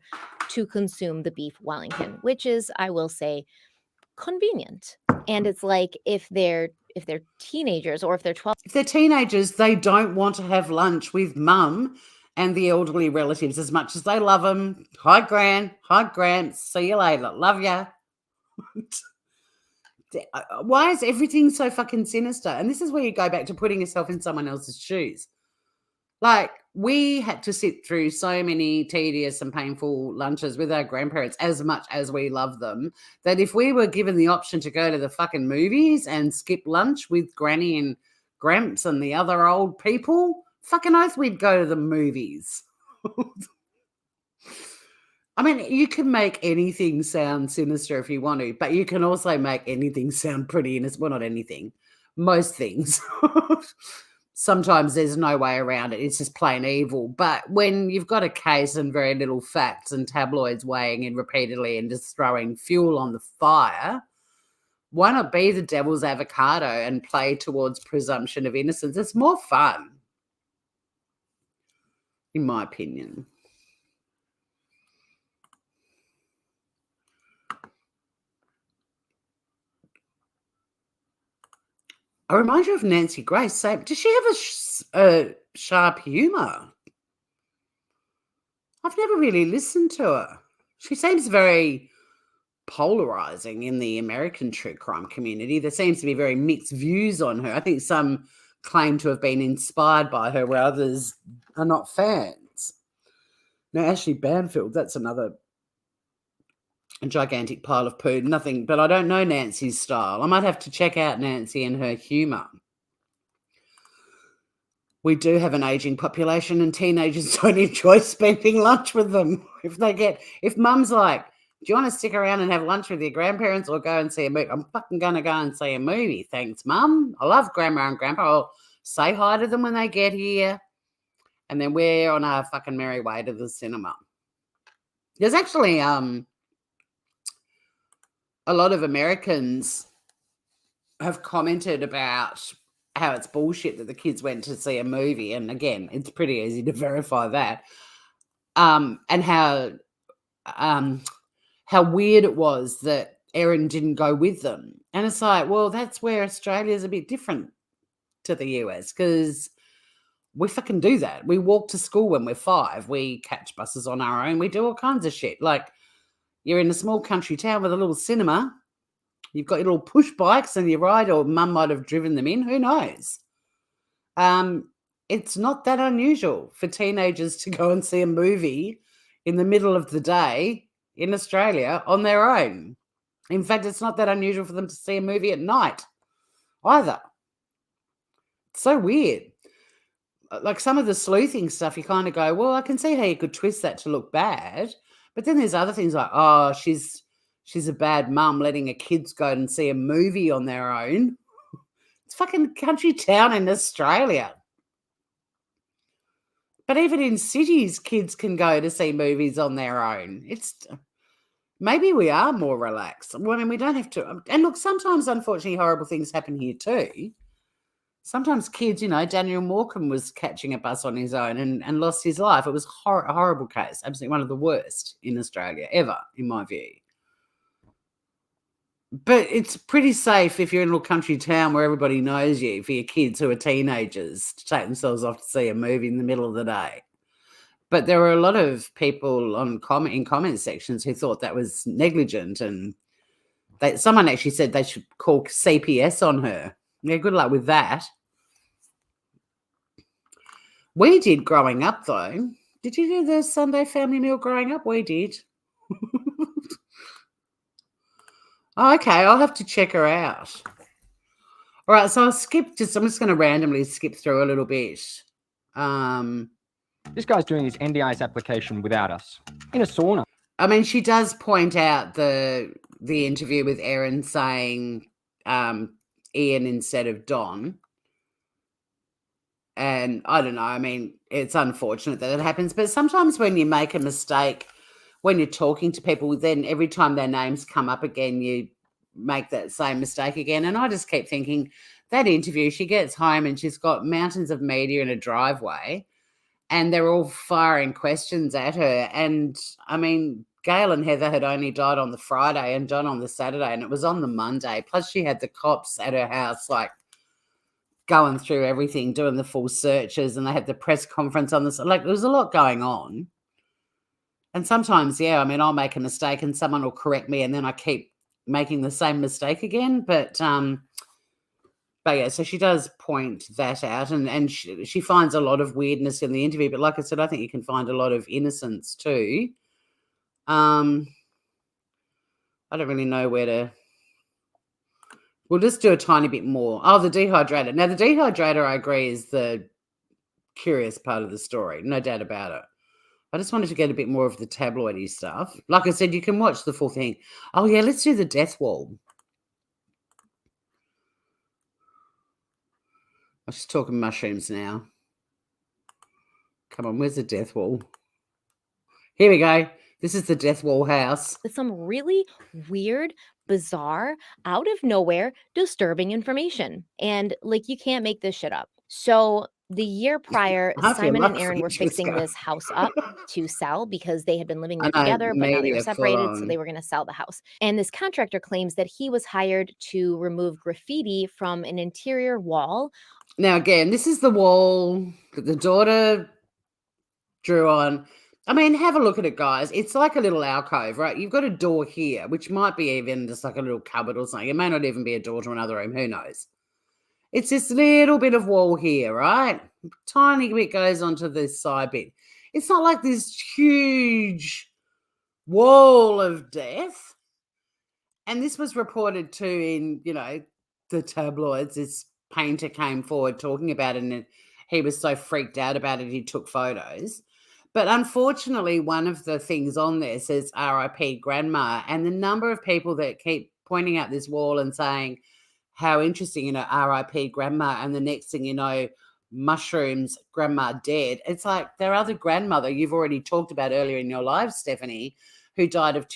to consume the beef Wellington, which is, I will say, convenient. And it's like if they're teenagers or if they're 12. If they're teenagers, they don't want to have lunch with mum and the elderly relatives as much as they love them. Hi, Gran. Hi, Gramps. See you later. Love ya. Why is everything so fucking sinister? And this is where you go back to putting yourself in someone else's shoes. Like, we had to sit through so many tedious and painful lunches with our grandparents, as much as we love them, that if we were given the option to go to the fucking movies and skip lunch with Granny and Gramps and the other old people, fucking oath we'd go to the movies. I mean, you can make anything sound sinister if you want to, but you can also make anything sound pretty innocent. Well, not anything. Most things. Sometimes there's no way around it. It's just plain evil. But when you've got a case and very little facts and tabloids weighing in repeatedly and just throwing fuel on the fire, why not be the devil's avocado and play towards presumption of innocence? It's more fun, in my opinion. I remind you of Nancy Grace. Does she have a sharp humour? I've never really listened to her. She seems very polarising in the American true crime community. There seems to be very mixed views on her. I think some claim to have been inspired by her, where others are not fans. Now, Ashley Banfield, that's another gigantic pile of poo. Nothing, but I don't know Nancy's style. I might have to check out Nancy and her humour. We do have an ageing population and teenagers don't enjoy spending lunch with them. If mum's like, do you want to stick around and have lunch with your grandparents or go and see a movie? I'm fucking going to go and see a movie. Thanks, mum. I love grandma and grandpa. I'll say hi to them when they get here. And then we're on our fucking merry way to the cinema. There's actually a lot of Americans have commented about how it's bullshit that the kids went to see a movie. And again, it's pretty easy to verify that. and how weird it was that Erin didn't go with them. And it's like, well, that's where Australia's a bit different to the US, because we fucking do that. We walk to school when we're 5. We catch buses on our own. We do all kinds of shit. Like, you're in a small country town with a little cinema. You've got your little push bikes and you ride, or mum might have driven them in. Who knows? It's not that unusual for teenagers to go and see a movie in the middle of the day in Australia on their own. In fact, it's not that unusual for them to see a movie at night either. It's so weird. Like some of the sleuthing stuff, you kind of go, well, I can see how you could twist that to look bad. But then there's other things like, oh, she's a bad mum letting her kids go and see a movie on their own. It's fucking country town in Australia. But even in cities, kids can go to see movies on their own. Maybe we are more relaxed. Well, I mean, we don't have to. And look, sometimes, unfortunately, horrible things happen here too. Sometimes kids, Daniel Morecambe was catching a bus on his own and lost his life. It was a horrible case, absolutely one of the worst in Australia ever, in my view. But it's pretty safe if you're in a little country town where everybody knows you, for your kids who are teenagers to take themselves off to see a movie in the middle of the day. But there were a lot of people in comment sections who thought that was negligent, and someone actually said they should call CPS on her. Yeah, good luck with that. We did growing up, though. Did you do the Sunday family meal growing up? We did. Oh, okay, I'll have to check her out. All right, so I'm just going to randomly skip through a little bit. This guy's doing his NDIS application without us, in a sauna. I mean, she does point out the interview with Erin saying Ian instead of Don. And I don't know, I mean, it's unfortunate that it happens. But sometimes when you make a mistake, when you're talking to people, then every time their names come up again, you make that same mistake again. And I just keep thinking, that interview, she gets home and she's got mountains of media in a driveway and they're all firing questions at her. And, I mean, Gail and Heather had only died on the Friday and John on the Saturday, and it was on the Monday. Plus she had the cops at her house, like, going through everything, doing the full searches, and they had the press conference on this. Like, there was a lot going on. And sometimes, yeah, I mean, I'll make a mistake and someone will correct me and then I keep making the same mistake again. But yeah, so she does point that out, and she finds a lot of weirdness in the interview. But like I said, I think you can find a lot of innocence too. I don't really know where to. We'll just do a tiny bit more. Oh, the dehydrator. Now, the dehydrator, I agree, is the curious part of the story. No doubt about it. I just wanted to get a bit more of the tabloidy stuff. Like I said, you can watch the full thing. Oh, yeah, let's do the death wall. I'm just talking mushrooms now. Come on, where's the death wall? Here we go. This is the death wall house. With some really weird, bizarre, out of nowhere, disturbing information. And like, you can't make this shit up. So the year prior, Simon and Erin were fixing this house up to sell because they had been living there together, but now they were separated, so they were going to sell the house. And this contractor claims that he was hired to remove graffiti from an interior wall. Now, again, this is the wall that the daughter drew on. I mean, have a look at it, guys. It's like a little alcove, right? You've got a door here, which might be even just like a little cupboard or something. It may not even be a door to another room. Who knows? It's this little bit of wall here, right? Tiny bit goes onto this side bit. It's not like this huge wall of death. And this was reported too in, the tabloids. This painter came forward talking about it, and he was so freaked out about it, he took photos. But unfortunately, one of the things on there says RIP Grandma, and the number of people that keep pointing out this wall and saying how interesting, RIP Grandma, and the next thing you know, mushrooms, Grandma dead. It's like their other grandmother you've already talked about earlier in your life, Stephanie, who died of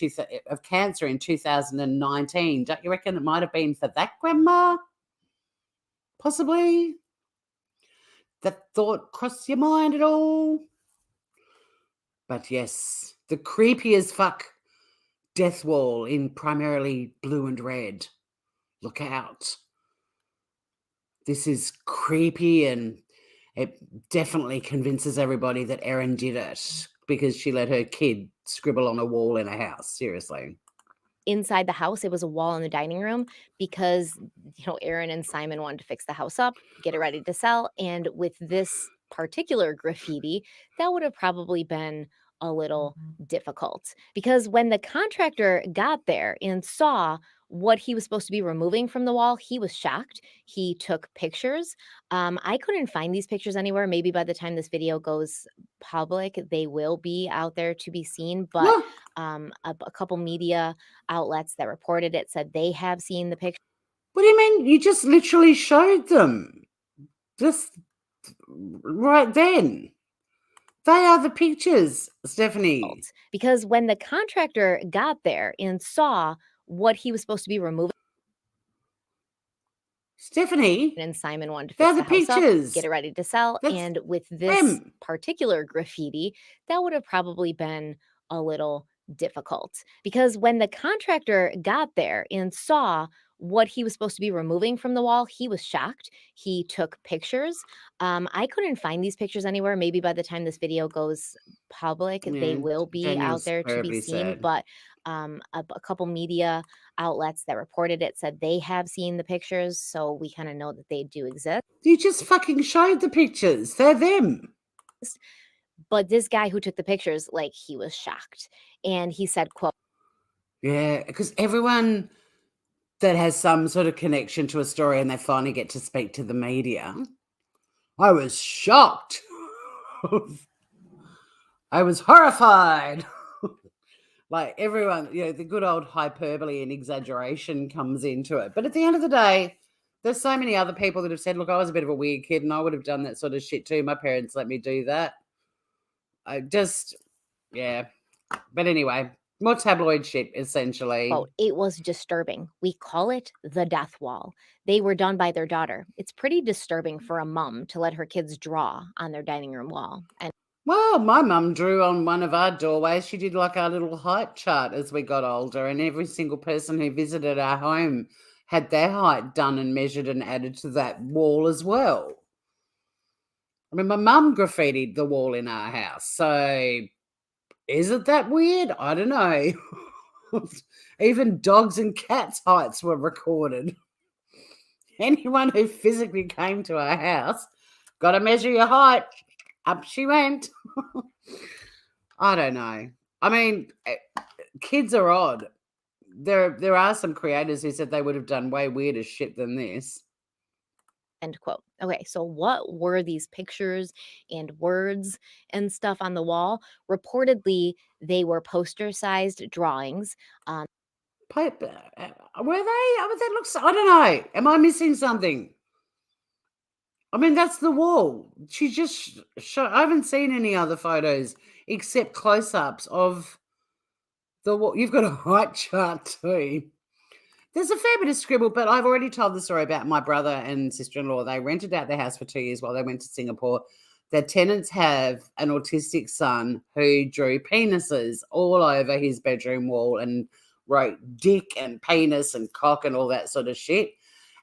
cancer in 2019. Don't you reckon it might have been for that grandma? Possibly? That thought crossed your mind at all? But yes, the creepy as fuck death wall in primarily blue and red. Look out. This is creepy, and it definitely convinces everybody that Erin did it because she let her kid scribble on a wall in a house. Seriously. Inside the house, it was a wall in the dining room because, Erin and Simon wanted to fix the house up, get it ready to sell. And with this particular graffiti, that would have probably been a little difficult because when the contractor got there and saw what he was supposed to be removing from the wall, he was shocked. He took pictures. I couldn't find these pictures anywhere. Maybe by the time this video goes public, they will be out there to be seen. But a couple media outlets that reported it said they have seen the picture. What do you mean? You just literally showed them. Just right then. They are the pictures, Stephanie. Because when the contractor got there and saw what he was supposed to be removing, Stephanie, and Simon wanted to they're fix the the house pictures. up, get it ready to sell. That's And with this them. particular graffiti, that would have probably been a little difficult because when the contractor got there and saw what he was supposed to be removing from the wall, he was shocked. He took pictures. I couldn't find these pictures anywhere. Maybe by the time this video goes public, they Yeah, will be out Daniel's there to be terribly seen. sad. But a couple media outlets that reported it said they have seen the pictures, so we kind of know that they do exist. You just fucking showed the pictures. They're them. But this guy who took the pictures, he was shocked. And he said, quote, Yeah, because everyone that has some sort of connection to a story and they finally get to speak to the media, I was shocked. I was horrified. Like everyone, the good old hyperbole and exaggeration comes into it. But at the end of the day, there's so many other people that have said, look, I was a bit of a weird kid and I would have done that sort of shit too. My parents let me do that. Yeah. But anyway, more tabloid shit, essentially. quote, it was disturbing. We call it the death wall. They were done by their daughter. It's pretty disturbing for a mom to let her kids draw on their dining room wall. And Well, my mum drew on one of our doorways. She did like our little height chart as we got older, and every single person who visited our home had their height done and measured and added to that wall as well. I mean, my mum graffitied the wall in our house, so is it that weird? I don't know. Even dogs and cats' heights were recorded. Anyone who physically came to our house, got to measure your height. Up she went. I don't know. I mean, kids are odd. There are some creators who said they would have done way weirder shit than this. end quote. Okay, so what were these pictures and words and stuff on the wall? Reportedly, they were poster-sized drawings. Were they? That looks. I don't know. Am I missing something? I mean, that's the wall. She just I haven't seen any other photos except close-ups of the wall. You've got a height chart too. There's a fair bit of scribble, but I've already told the story about my brother and sister-in-law. They rented out their house for 2 years while they went to Singapore. Their tenants have an autistic son who drew penises all over his bedroom wall and wrote dick and penis and cock and all that sort of shit.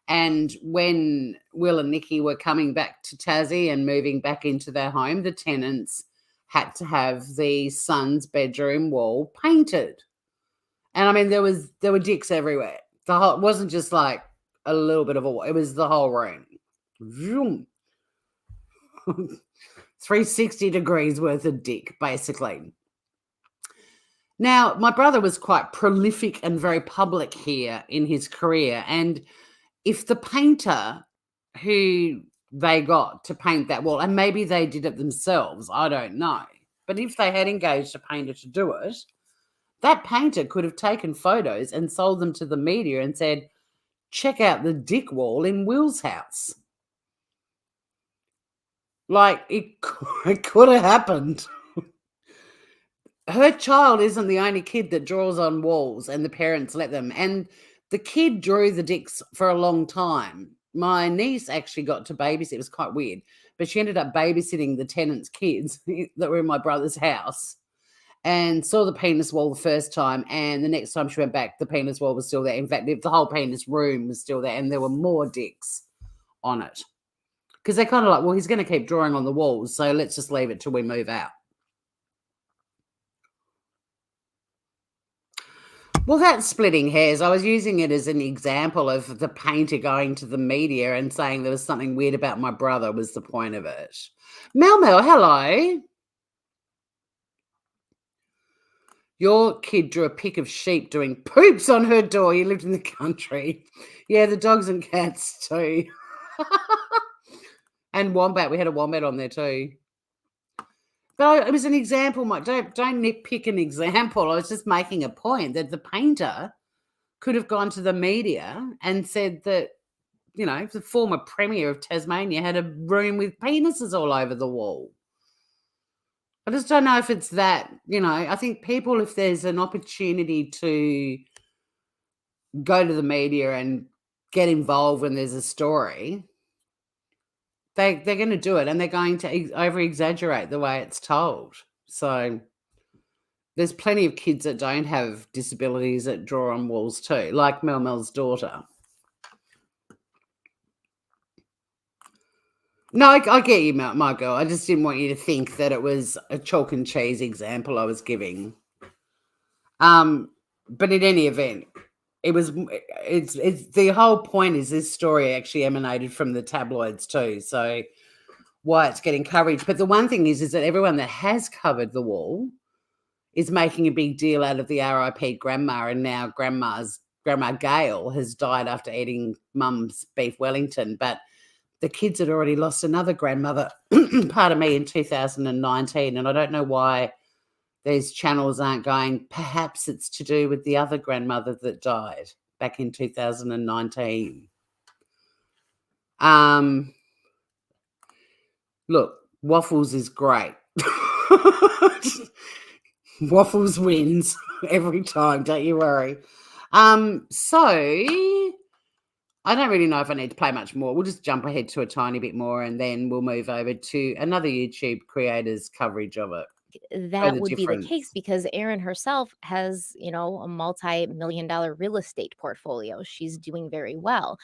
And when Will and Nikki were coming back to Tassie and moving back into their home, the tenants had to have the son's bedroom wall painted. And I mean, there were dicks everywhere. It wasn't just like a little bit of a wall. It was the whole room. Vroom. 360 degrees worth of dick, basically. Now, my brother was quite prolific and very public here in his career. And if the painter who they got to paint that wall, and maybe they did it themselves, I don't know. But if they had engaged a painter to do it, that painter could have taken photos and sold them to the media and said, check out the dick wall in Will's house. Like, it could have happened. Her child isn't the only kid that draws on walls and the parents let them. And the kid drew the dicks for a long time. My niece actually got to babysit. It was quite weird. But she ended up babysitting the tenants' kids that were in my brother's house. and saw the penis wall the first time, and the next time she went back, the penis wall was still there. In fact, the whole penis room was still there, and there were more dicks on it. Because they're kind of like, well, he's going to keep drawing on the walls, so let's just leave it till we move out. Well, that's splitting hairs. I was using it as an example of the painter going to the media and saying there was something weird about my brother was the point of it. Mel, hello. Your kid drew a pic of sheep doing poops on her door. You lived in the country. Yeah, the dogs and cats too. And wombat. We had a wombat on there too. But it was an example, Mike. Don't nitpick an example. I was just making a point that the painter could have gone to the media and said that, you know, the former premier of Tasmania had a room with penises all over the wall. I just don't know if it's that, you know, I think people, if there's an opportunity to go to the media and get involved when there's a story, they're going to do it, and they're going to over-exaggerate the way it's told. So there's plenty of kids that don't have disabilities that draw on walls too, like Mel's daughter. No, I get you, my girl. I just didn't want you to think that it was a chalk and cheese example I was giving. But in any event, it's the whole point is this story actually emanated from the tabloids too. So why it's getting coverage. But the one thing is that everyone that has covered the wall is making a big deal out of the RIP grandma, and now Grandma Gail has died after eating Mum's beef Wellington. But the kids had already lost another grandmother, pardon me, in 2019, and I don't know why these channels aren't going, perhaps it's to do with the other grandmother that died back in 2019. Look, Waffles is great. Waffles wins every time, don't you worry. So I don't really know if I need to play much more. We'll just jump ahead to a tiny bit more, and then we'll move over to another YouTube creator's coverage of it. That would be the case because Erin herself has, you know, a multi-million-dollar real estate portfolio. She's doing very well.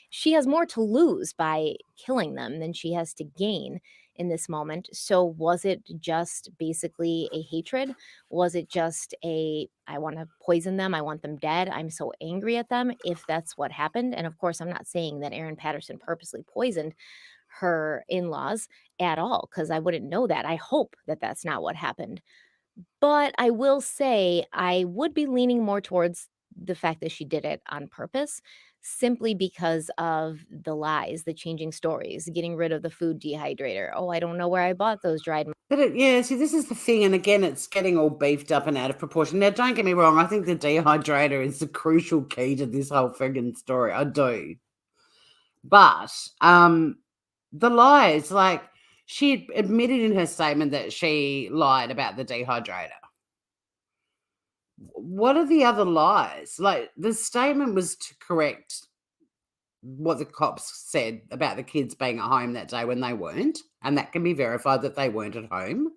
She has more to lose by killing them than she has to gain in this moment. So was it just basically a hatred? Was it just I want to poison them, I want them dead, I'm so angry at them, if that's what happened? And of course, I'm not saying that Erin Patterson purposely poisoned her in-laws at all, because I wouldn't know that. I hope that that's not what happened. But I will say I would be leaning more towards the fact that she did it on purpose, simply because of the lies, the changing stories, getting rid of the food dehydrator. Oh, I don't know where I bought those dried. But yeah, see, this is the thing. And again, it's getting all beefed up and out of proportion. Now, don't get me wrong. I think the dehydrator is the crucial key to this whole friggin' story. I do. But the lies, like, she admitted in her statement that she lied about the dehydrator. What are the other lies? Like, the statement was to correct what the cops said about the kids being at home that day when they weren't, and that can be verified that they weren't at home.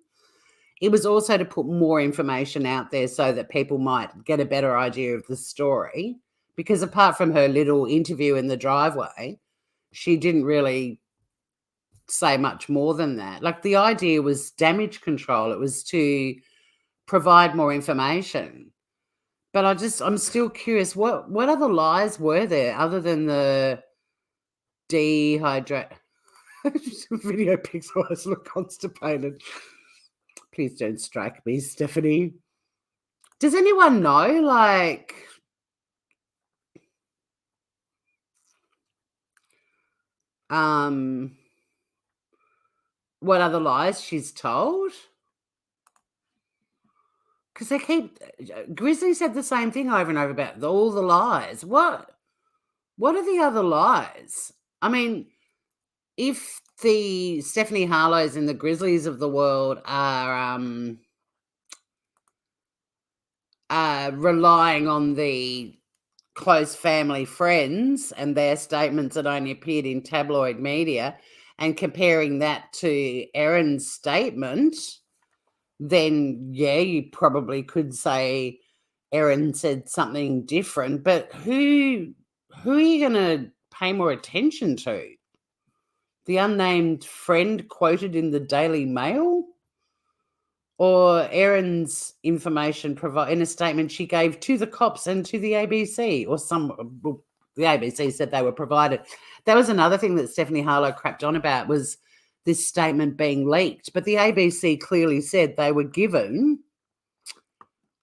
It was also to put more information out there so that people might get a better idea of the story, because apart from her little interview in the driveway, she didn't really say much more than that. Like, the idea was damage control. It was to provide more information. But I'm still curious, what other lies were there other than the dehydrate? Video pixel eyes look constipated. Please don't strike me, Stephanie. Does anyone know, like, what other lies she's told? Because they keep, Grizzly said the same thing over and over about all the lies. What are the other lies? I mean, if the Stephanie Harlows and the Grizzlies of the world are relying on the close family friends and their statements that only appeared in tabloid media, and comparing that to Erin's statement, then yeah, you probably could say Erin said something different. But who are you going to pay more attention to? The unnamed friend quoted in the Daily Mail? Or Erin's information in a statement she gave to the cops and to the ABC, or the ABC said they were provided. That was another thing that Stephanie Harlow crapped on about, was this statement being leaked. But the ABC clearly said they were given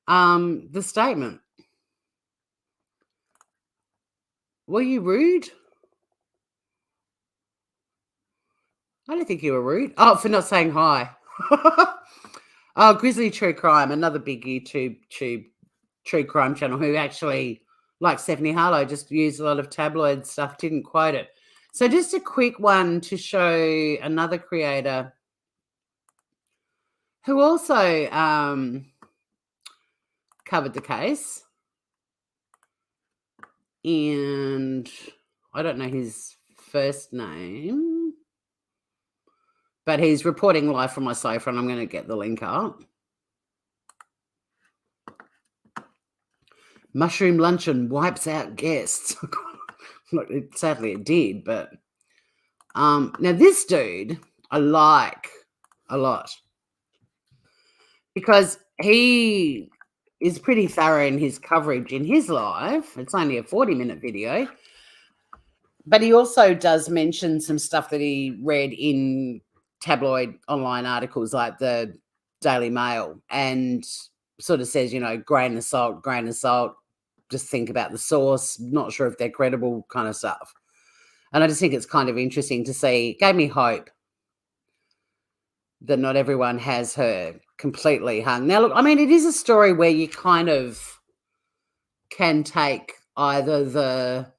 the statement. Were you rude? I don't think you were rude. Oh, for not saying hi. Oh, Grizzly True Crime, another big YouTube true crime channel who actually, like Stephanie Harlow, just used a lot of tabloid stuff, didn't quote it. So just a quick one to show another creator who also covered the case. And I don't know his first name, but he's reporting live from my sofa, and I'm going to get the link up. Mushroom luncheon wipes out guests. Look, sadly it did, but now this dude I like a lot because he is pretty thorough in his coverage in his live. It's only a 40-minute video, but he also does mention some stuff that he read in tabloid online articles like the Daily Mail, and sort of says, grain of salt, just think about the source, not sure if they're credible, kind of stuff. And I just think it's kind of interesting to see. Gave me hope that not everyone has her completely hung. Now, look, I mean, it is a story where you kind of can take either the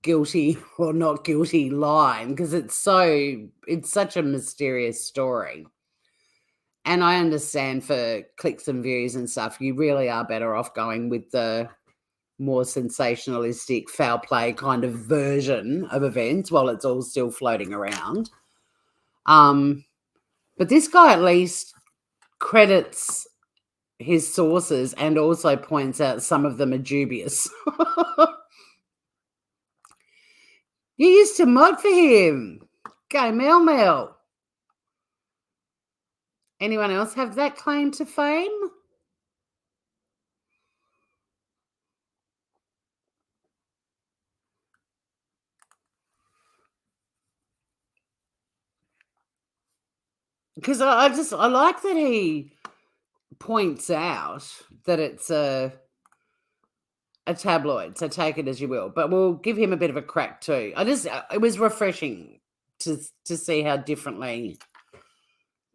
guilty or not guilty line, because it's such a mysterious story. And I understand for clicks and views and stuff, you really are better off going with the more sensationalistic, foul play kind of version of events while it's all still floating around. But this guy at least credits his sources and also points out some of them are dubious. You used to mod for him. Go Mel. Anyone else have that claim to fame? Because I like that he points out that it's a tabloid, so take it as you will. But we'll give him a bit of a crack too. It was refreshing to see how differently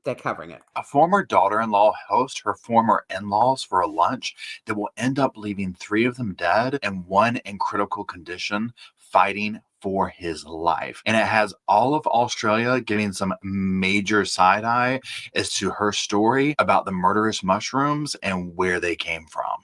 they're covering it. A former daughter-in-law hosts her former in-laws for a lunch that will end up leaving 3 of them dead and 1 in critical condition, fighting for his life. And it has all of Australia giving some major side-eye as to her story about the murderous mushrooms and where they came from.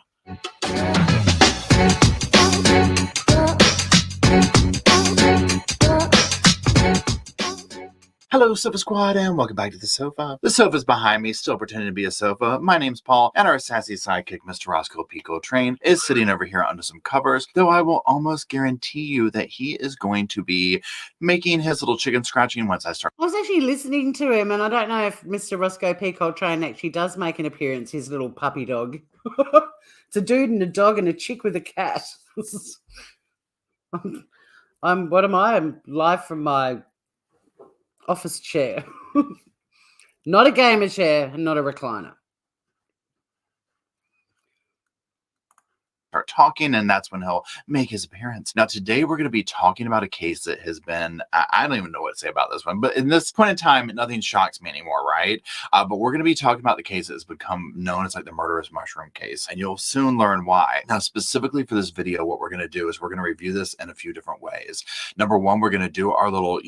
Hello, Sofa Squad, and welcome back to the sofa. The sofa's behind me, still pretending to be a sofa. My name's Paul, and our sassy sidekick, Mr. Roscoe Pico Train, is sitting over here under some covers, though I will almost guarantee you that he is going to be making his little chicken scratching once I start. I was actually listening to him, and I don't know if Mr. Roscoe Pico Train actually does make an appearance, his little puppy dog. It's a dude and a dog and a chick with a cat. What am I? I'm live from my office chair. Not a gamer chair and not a recliner. Start talking, and that's when he'll make his appearance. Now, today we're going to be talking about a case that has been, I don't even know what to say about this one, but in this point in time, nothing shocks me anymore, right? But we're going to be talking about the case that has become known as like the murderous mushroom case, and you'll soon learn why. Now, specifically for this video, what we're going to do is we're going to review this in a few different ways. Number one, we're going to do our little,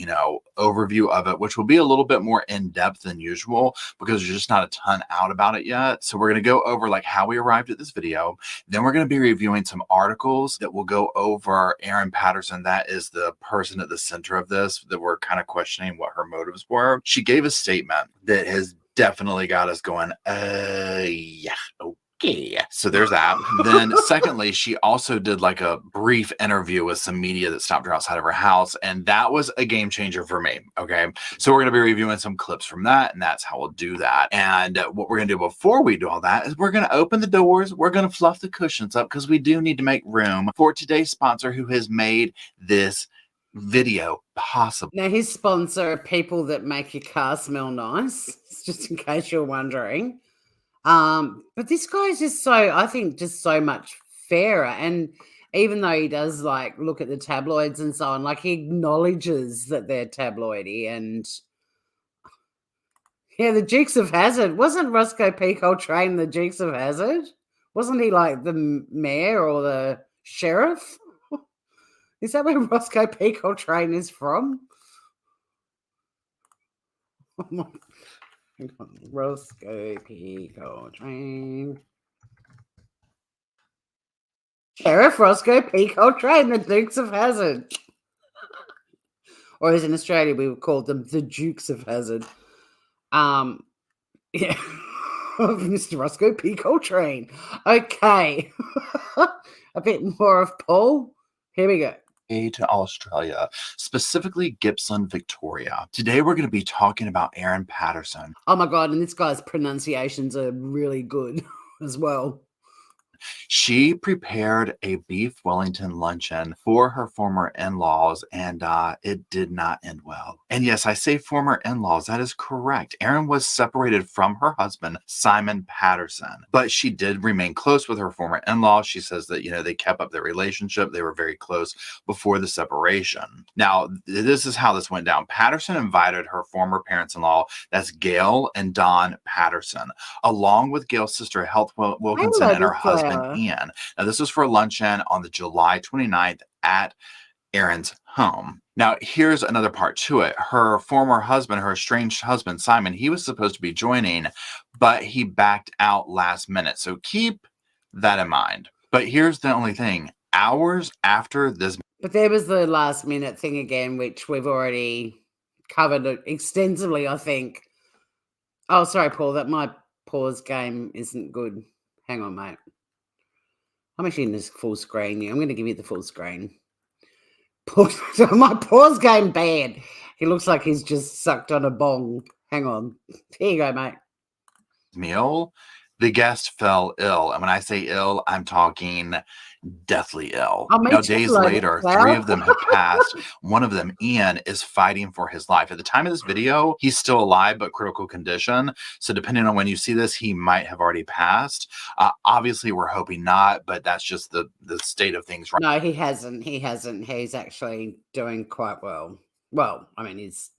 overview of it, which will be a little bit more in-depth than usual because there's just not a ton out about it yet. So we're going to go over like how we arrived at this video. Then we're going to be reviewing some articles that will go over Erin Patterson. That is the person at the center of this that we're kind of questioning what her motives were. She gave a statement that has definitely got us going, yeah, okay. So there's that. Then secondly, she also did like a brief interview with some media that stopped her outside of her house. And that was a game changer for me. Okay. So we're going to be reviewing some clips from that. And that's how we'll do that. And what we're going to do before we do all that is we're going to open the doors. We're going to fluff the cushions up because we do need to make room for today's sponsor who has made this video possible. Now, his sponsor are people that make your car smell nice, just in case you're wondering. But this guy's just I think just so much fairer. And even though he does like look at the tabloids and so on, like he acknowledges that they're tabloidy. And yeah, the Dukes of Hazzard. Wasn't Roscoe P. Coltrane the Dukes of Hazzard? Wasn't he like the mayor or the sheriff? Is that where Roscoe P. Coltrane is from? Oh my, Roscoe P. Coltrane. Sheriff Roscoe P. Coltrane, the Dukes of Hazzard. Or as in Australia, we would call them the Dukes of Hazzard. Yeah. Mr. Roscoe P. Coltrane. Okay. A bit more of Paul. Here we go. To Australia, specifically Gippsland, Victoria. Today we're going to be talking about Erin Patterson. Oh my God, and this guy's pronunciations are really good as well. She prepared a beef Wellington luncheon for her former in-laws, and it did not end well. And yes, I say former in-laws. That is correct. Erin was separated from her husband, Simon Patterson, but she did remain close with her former in-laws. She says that, they kept up their relationship. They were very close before the separation. Now, this is how this went down. Patterson invited her former parents-in-law, that's Gail and Don Patterson, along with Gail's sister, Health Wilkinson, and her husband, Ian. Now, this was for luncheon on the July 29th at Erin's home. Now, here's another part to it. Her former husband, her estranged husband, Simon, he was supposed to be joining, but he backed out last minute. So keep that in mind. But here's the only thing. Hours after this. But there was the last minute thing again, which we've already covered extensively, I think. Oh, sorry, Paul, that my pause game isn't good. Hang on, mate. I'm actually in this full screen. I'm going to give you the full screen. My pause game bad. He looks like he's just sucked on a bong. Hang on. Here you go, mate. Meal, the guest fell ill. And when I say ill, I'm talking deathly ill. Now, days later, 3 of them have passed. One of them, Ian, is fighting for his life. At the time of this video, he's still alive, but critical condition. So depending on when you see this, he might have already passed. Obviously, we're hoping not, but that's just the state of things right now. No, he hasn't. He's actually doing quite well. Well, I mean, he's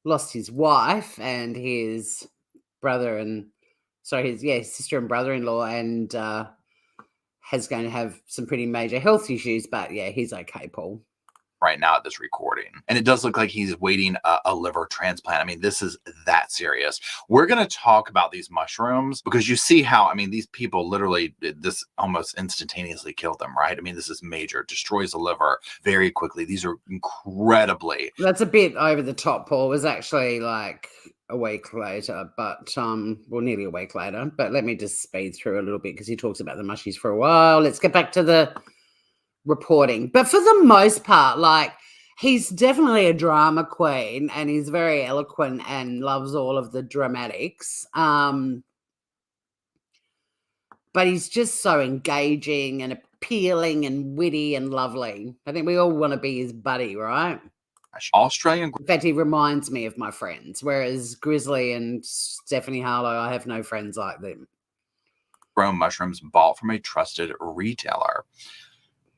lost his wife and his brother and his sister and brother-in-law, and has going to have some pretty major health issues, but yeah, he's okay, Paul. Right now at this recording. And it does look like he's waiting a liver transplant. I mean, this is that serious. We're going to talk about these mushrooms because you see how, these people literally, this almost instantaneously killed them, right? This is major. Destroys the liver very quickly. These are incredibly. That's a bit over the top, Paul. It was actually like a week later, but nearly a week later. But let me just speed through a little bit because he talks about the mushies for a while. Let's get back to the reporting. But for the most part, like, he's definitely a drama queen and he's very eloquent and loves all of the dramatics. But he's just so engaging and appealing and witty and lovely. I think we all want to be his buddy, right? Australian. In fact, he reminds me of my friends, whereas Grizzly and Stephanie Harlow, I have no friends like them. Grown mushrooms bought from a trusted retailer.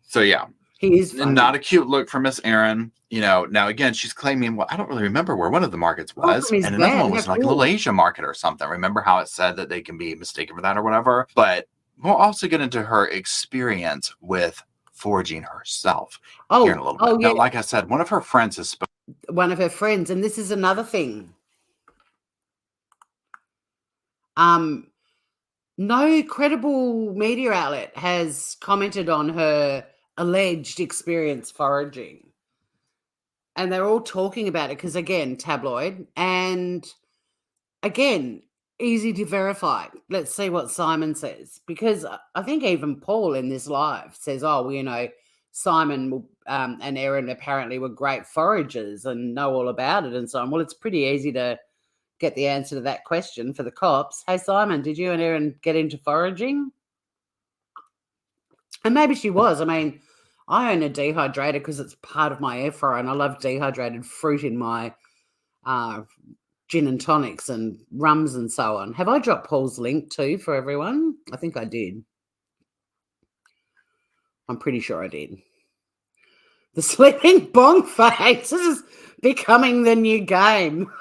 So yeah, he is funny. Not a cute look for Miss Erin. Now again, she's claiming, well, I don't really remember where one of the markets was, and another one was like a little Asia market or something. Remember how it said that they can be mistaken for that or whatever? But we'll also get into her experience with foraging herself here in a little bit. Yeah. Now, like I said, one of her friends is one of her friends, and this is another thing. No credible media outlet has commented on her alleged experience foraging. And they're all talking about it because, again, tabloid. And, again, easy to verify. Let's see what Simon says, because I think even Paul in this live says, "Oh, well, you know, Simon and Erin apparently were great foragers and know all about it and so on." Well, it's pretty easy to get the answer to that question for the cops. Hey, Simon, did you and Erin get into foraging? And maybe she was. I mean, I own a dehydrator because it's part of my air fryer, and I love dehydrated fruit in my gin and tonics and rums and so on. Have I dropped Paul's link too for everyone? I think I did. I'm pretty sure I did. The sleeping bong face. This is becoming the new game.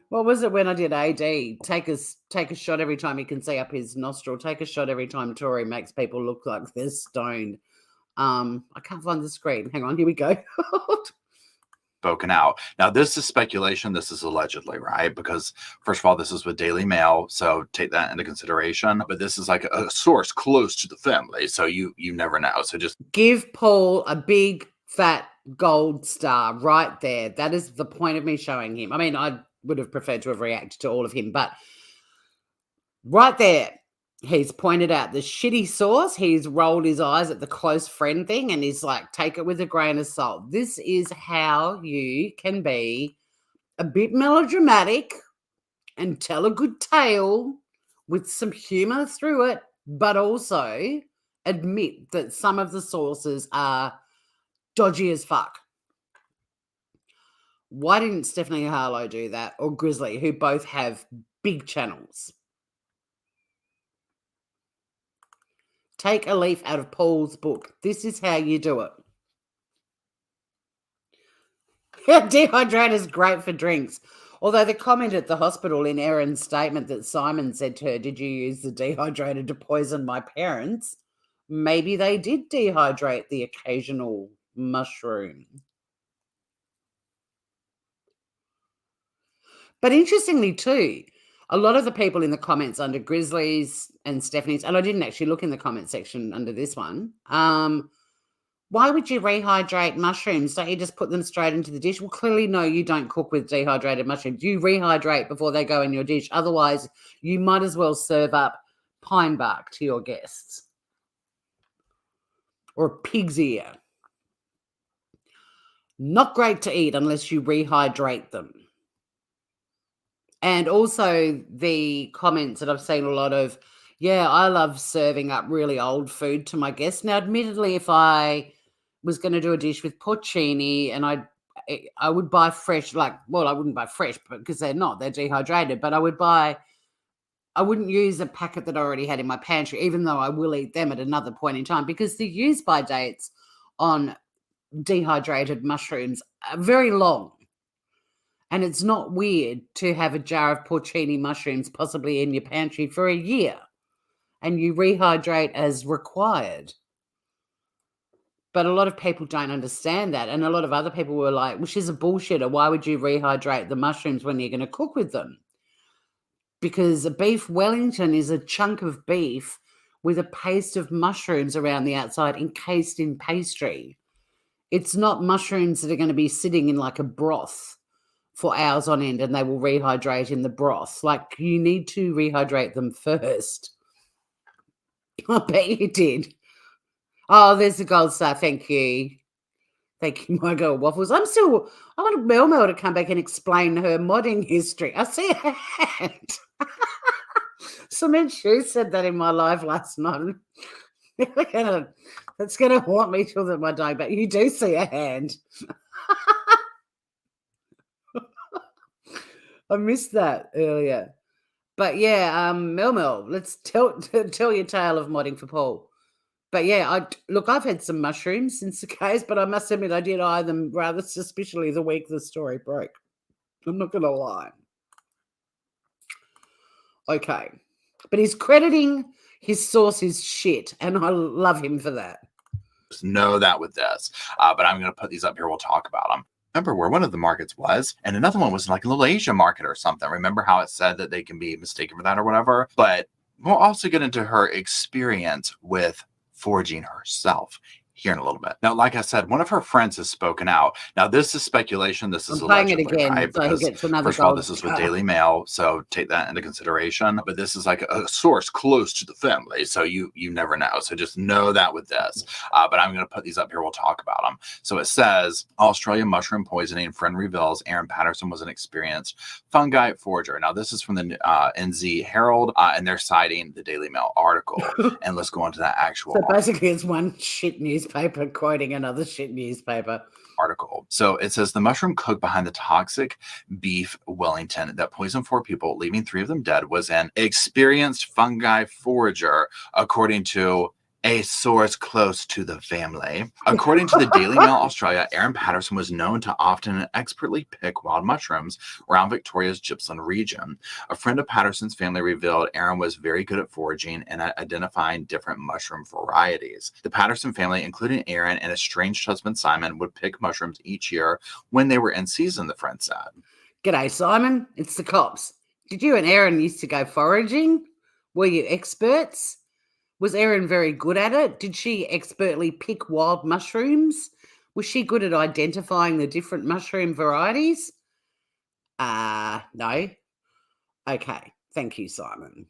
What was it when I did AD? Take a shot every time you can see up his nostril. Take a shot every time Tory makes people look like they're stoned. I can't find the screen. Hang on, here we go. Spoken out. Now, this is speculation. This is allegedly, right? Because first of all, this is with Daily Mail, so take that into consideration. But this is like a source close to the family, so you never know. So just give Paul a big fat gold star right there. That is the point of me showing him. I mean, I would have preferred to have reacted to all of him, but right there, he's pointed out the shitty source. He's rolled his eyes at the close friend thing, and he's like, take it with a grain of salt. This is how you can be a bit melodramatic and tell a good tale with some humor through it, but also admit that some of the sources are dodgy as fuck. Why didn't Stephanie Harlow do that, or Grizzly, who both have big channels? Take a leaf out of Paul's book. This is how you do it. Dehydrate is great for drinks. Although the comment at the hospital in Erin's statement that Simon said to her, "Did you use the dehydrator to poison my parents?" Maybe they did dehydrate the occasional mushroom. But interestingly too, a lot of the people in the comments under Grizzly's and Stephanie's, and I didn't actually look in the comment section under this one, why would you rehydrate mushrooms? Don't you just put them straight into the dish? Well, clearly, no, you don't cook with dehydrated mushrooms. You rehydrate before they go in your dish. Otherwise, you might as well serve up pine bark to your guests or a pig's ear. Not great to eat unless you rehydrate them. And also the comments that I've seen a lot of, yeah, I love serving up really old food to my guests. Now, admittedly, if I was going to do a dish with porcini and I would buy fresh, I wouldn't buy fresh because they're dehydrated, but I wouldn't use a packet that I already had in my pantry, even though I will eat them at another point in time, because the use-by dates on dehydrated mushrooms are very long. And it's not weird to have a jar of porcini mushrooms possibly in your pantry for a year, and you rehydrate as required. But a lot of people don't understand that. And a lot of other people were like, well, she's a bullshitter. Why would you rehydrate the mushrooms when you're going to cook with them? Because a beef Wellington is a chunk of beef with a paste of mushrooms around the outside encased in pastry. It's not mushrooms that are going to be sitting in like a broth for hours on end and they will rehydrate in the broth. Like, you need to rehydrate them first. I bet you did. Oh, there's the gold star. Thank you. Thank you, my girl Waffles. I want Mel to come back and explain her modding history. I see her hand. Someone said that in my live last night. That's going to haunt me till my day, but you do see a hand. I missed that earlier. But yeah, Mel, let's tell your tale of modding for Paul. But yeah, I've had some mushrooms since the case, but I must admit I did eye them rather suspiciously the week the story broke. I'm not going to lie. Okay. But he's crediting his sources shit, and I love him for that. Know that with this, but I'm going to put these up here. We'll talk about them. Remember where one of the markets was, and another one was like a little Asian market or something. Remember how it said that they can be mistaken for that or whatever? But we'll also get into her experience with foraging herself here in a little bit. Now, like I said, one of her friends has spoken out. Now, this is speculation. This is I'm playing it allegedly, again, right? so he Because gets another first of all, gold this is with star. Daily Mail, so take that into consideration. But this is like a source close to the family, so you never know. So just know that with this. But I'm going to put these up here. We'll talk about them. So it says Australian mushroom poisoning. Friend reveals Erin Patterson was an experienced fungi forager. Now, this is from the NZ Herald, and they're citing the Daily Mail article. And let's go on to that actual So basically, it's one shit newspaper quoting another shit newspaper. article. So it says the mushroom cook behind the toxic beef Wellington that poisoned 4 people, leaving 3 of them dead, was an experienced fungi forager, according to a source close to the family. According to the Daily Mail Australia, Erin Patterson was known to often and expertly pick wild mushrooms around Victoria's Gippsland region. A friend of Patterson's family revealed Erin was very good at foraging and at identifying different mushroom varieties. The Patterson family, including Erin and estranged husband Simon, would pick mushrooms each year when they were in season, the friend said. G'day, Simon. It's the cops. Did you and Erin used to go foraging? Were you experts? Was Erin very good at it? Did she expertly pick wild mushrooms? Was she good at identifying the different mushroom varieties? No. Okay. Thank you, Simon.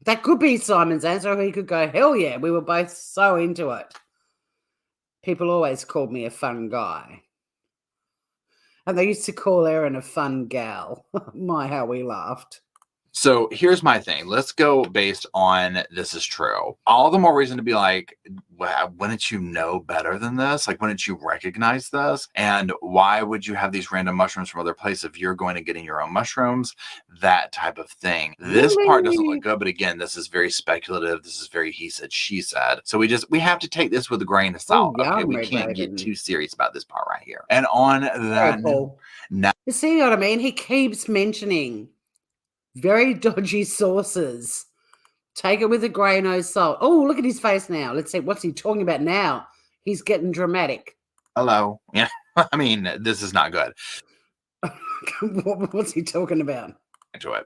That could be Simon's answer. He could go, hell yeah, we were both so into it. People always called me a fun guy. And they used to call Erin a fun gal. My, how we laughed. So here's my thing. Let's go based on this is true. All the more reason to be like, wouldn't you know better than this? Like, wouldn't you recognize this? And why would you have these random mushrooms from other places if you're going to getting your own mushrooms? That type of thing. This part doesn't look good, but again, this is very speculative. This is very he said, she said. So we have to take this with a grain of salt. Okay, we can't get too serious about this part right here. And on that note, now, you see what I mean? He keeps mentioning very dodgy sources. Take it with a grain of salt. Oh, look at his face now. Let's see. What's he talking about now? He's getting dramatic. Hello. Yeah. I mean, this is not good. What's he talking about? Into it.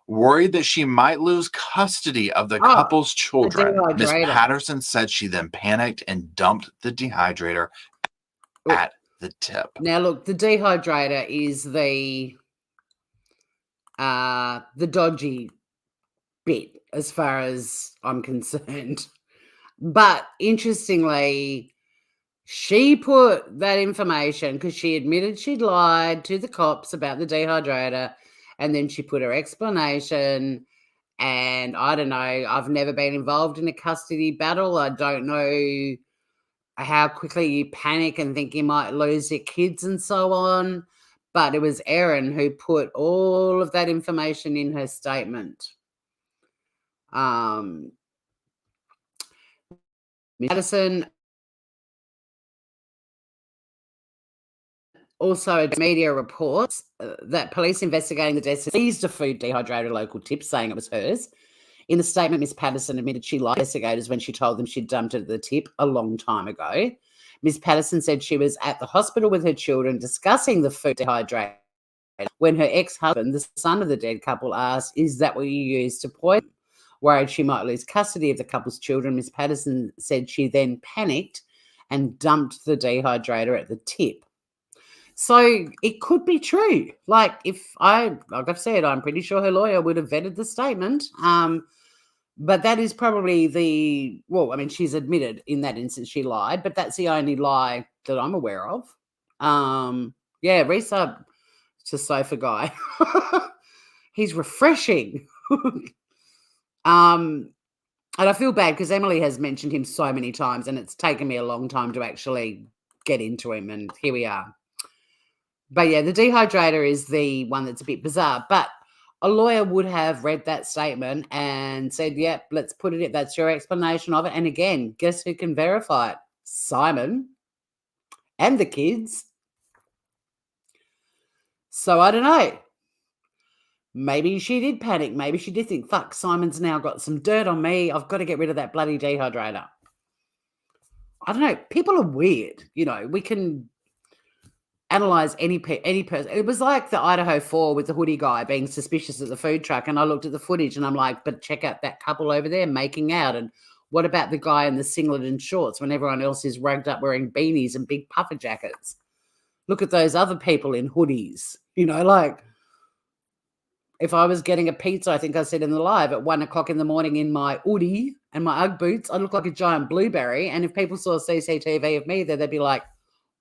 Worried that she might lose custody of the couple's children, Miss Patterson said she then panicked and dumped the dehydrator at the tip. Now, look, the dehydrator is the dodgy bit as far as I'm concerned. But interestingly, she put that information because she admitted she'd lied to the cops about the dehydrator, and then she put her explanation. And I don't know, I've never been involved in a custody battle. I don't know how quickly you panic and think you might lose your kids and so on. But it was Erin who put all of that information in her statement. Patterson also, media reports that police investigating the death seized a food dehydrator local tip, saying it was hers. In the statement, Miss Patterson admitted she lied to investigators when she told them she'd dumped it at the tip a long time ago. Miss Patterson said she was at the hospital with her children discussing the food dehydrator when her ex-husband, the son of the dead couple, asked, "Is that what you used to poison?" Worried she might lose custody of the couple's children, Miss Patterson said she then panicked and dumped the dehydrator at the tip. So it could be true. Like I've said, I'm pretty sure her lawyer would have vetted the statement. But that is probably she's admitted in that instance she lied, but that's the only lie that I'm aware of. Risa to sofa guy. He's refreshing. And I feel bad because Emily has mentioned him so many times and it's taken me a long time to actually get into him, and here we are. But yeah, the dehydrator is the one that's a bit bizarre, but a lawyer would have read that statement and said, yep, let's put it in. That's your explanation of it. And again, guess who can verify it? Simon and the kids. So I don't know. Maybe she did panic. Maybe she did think, fuck, Simon's now got some dirt on me. I've got to get rid of that bloody dehydrator. I don't know. People are weird. You know, we can analyze any person. It was like the Idaho 4 with the hoodie guy being suspicious at the food truck, and I looked at the footage and I'm like, but check out that couple over there making out, and What about the guy in the singlet and shorts when everyone else is rugged up wearing beanies and big puffer jackets? Look at those other people in hoodies. Like if I was getting a pizza, I think I said in the live at 1:00 in the morning in my hoodie and my Ugg boots, I'd look like a giant blueberry. And if people saw CCTV of me there, they'd be like,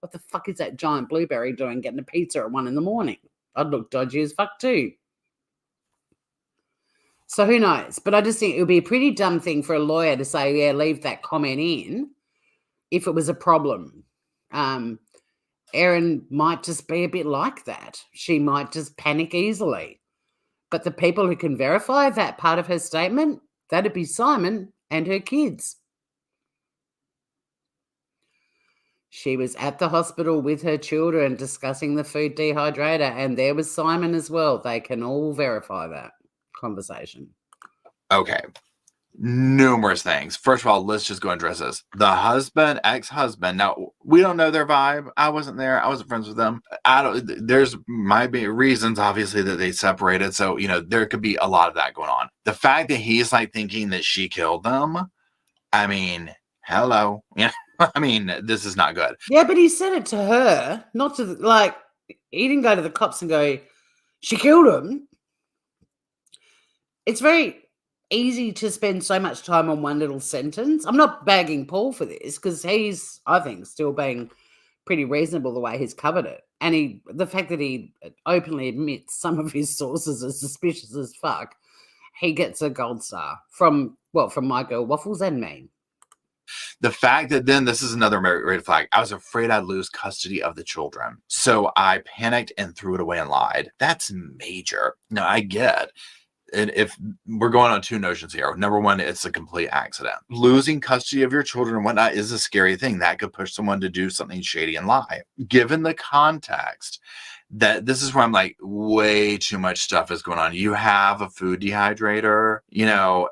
what the fuck is that giant blueberry doing getting a pizza at 1 in the morning? I'd look dodgy as fuck too. So who knows? But I just think it would be a pretty dumb thing for a lawyer to say, yeah, leave that comment in if it was a problem. Erin might just be a bit like that. She might just panic easily. But the people who can verify that part of her statement, that'd be Simon and her kids. She was at the hospital with her children discussing the food dehydrator, and there was Simon as well. They can all verify that conversation. Okay. Numerous things. First of all, let's just go and address this. The husband, ex-husband. Now, we don't know their vibe. I wasn't there. I wasn't friends with them. There's might be reasons, obviously, that they separated. So, there could be a lot of that going on. The fact that he's like thinking that she killed them. I mean, hello. Yeah. I mean, this is not good. Yeah, but he said it to her, not to he didn't go to the cops and go, she killed him. It's very easy to spend so much time on one little sentence. I'm not bagging Paul for this because he's, I think, still being pretty reasonable the way he's covered it. And the fact that he openly admits some of his sources are suspicious as fuck, he gets a gold star from my girl Waffles and me. The fact that then this is another red flag. I was afraid I'd lose custody of the children. So I panicked and threw it away and lied. That's major. No, I get. And if we're going on two notions here, number one, it's a complete accident. Losing custody of your children and whatnot is a scary thing. That could push someone to do something shady and lie. Given the context that this is where I'm like, way too much stuff is going on. You have a food dehydrator,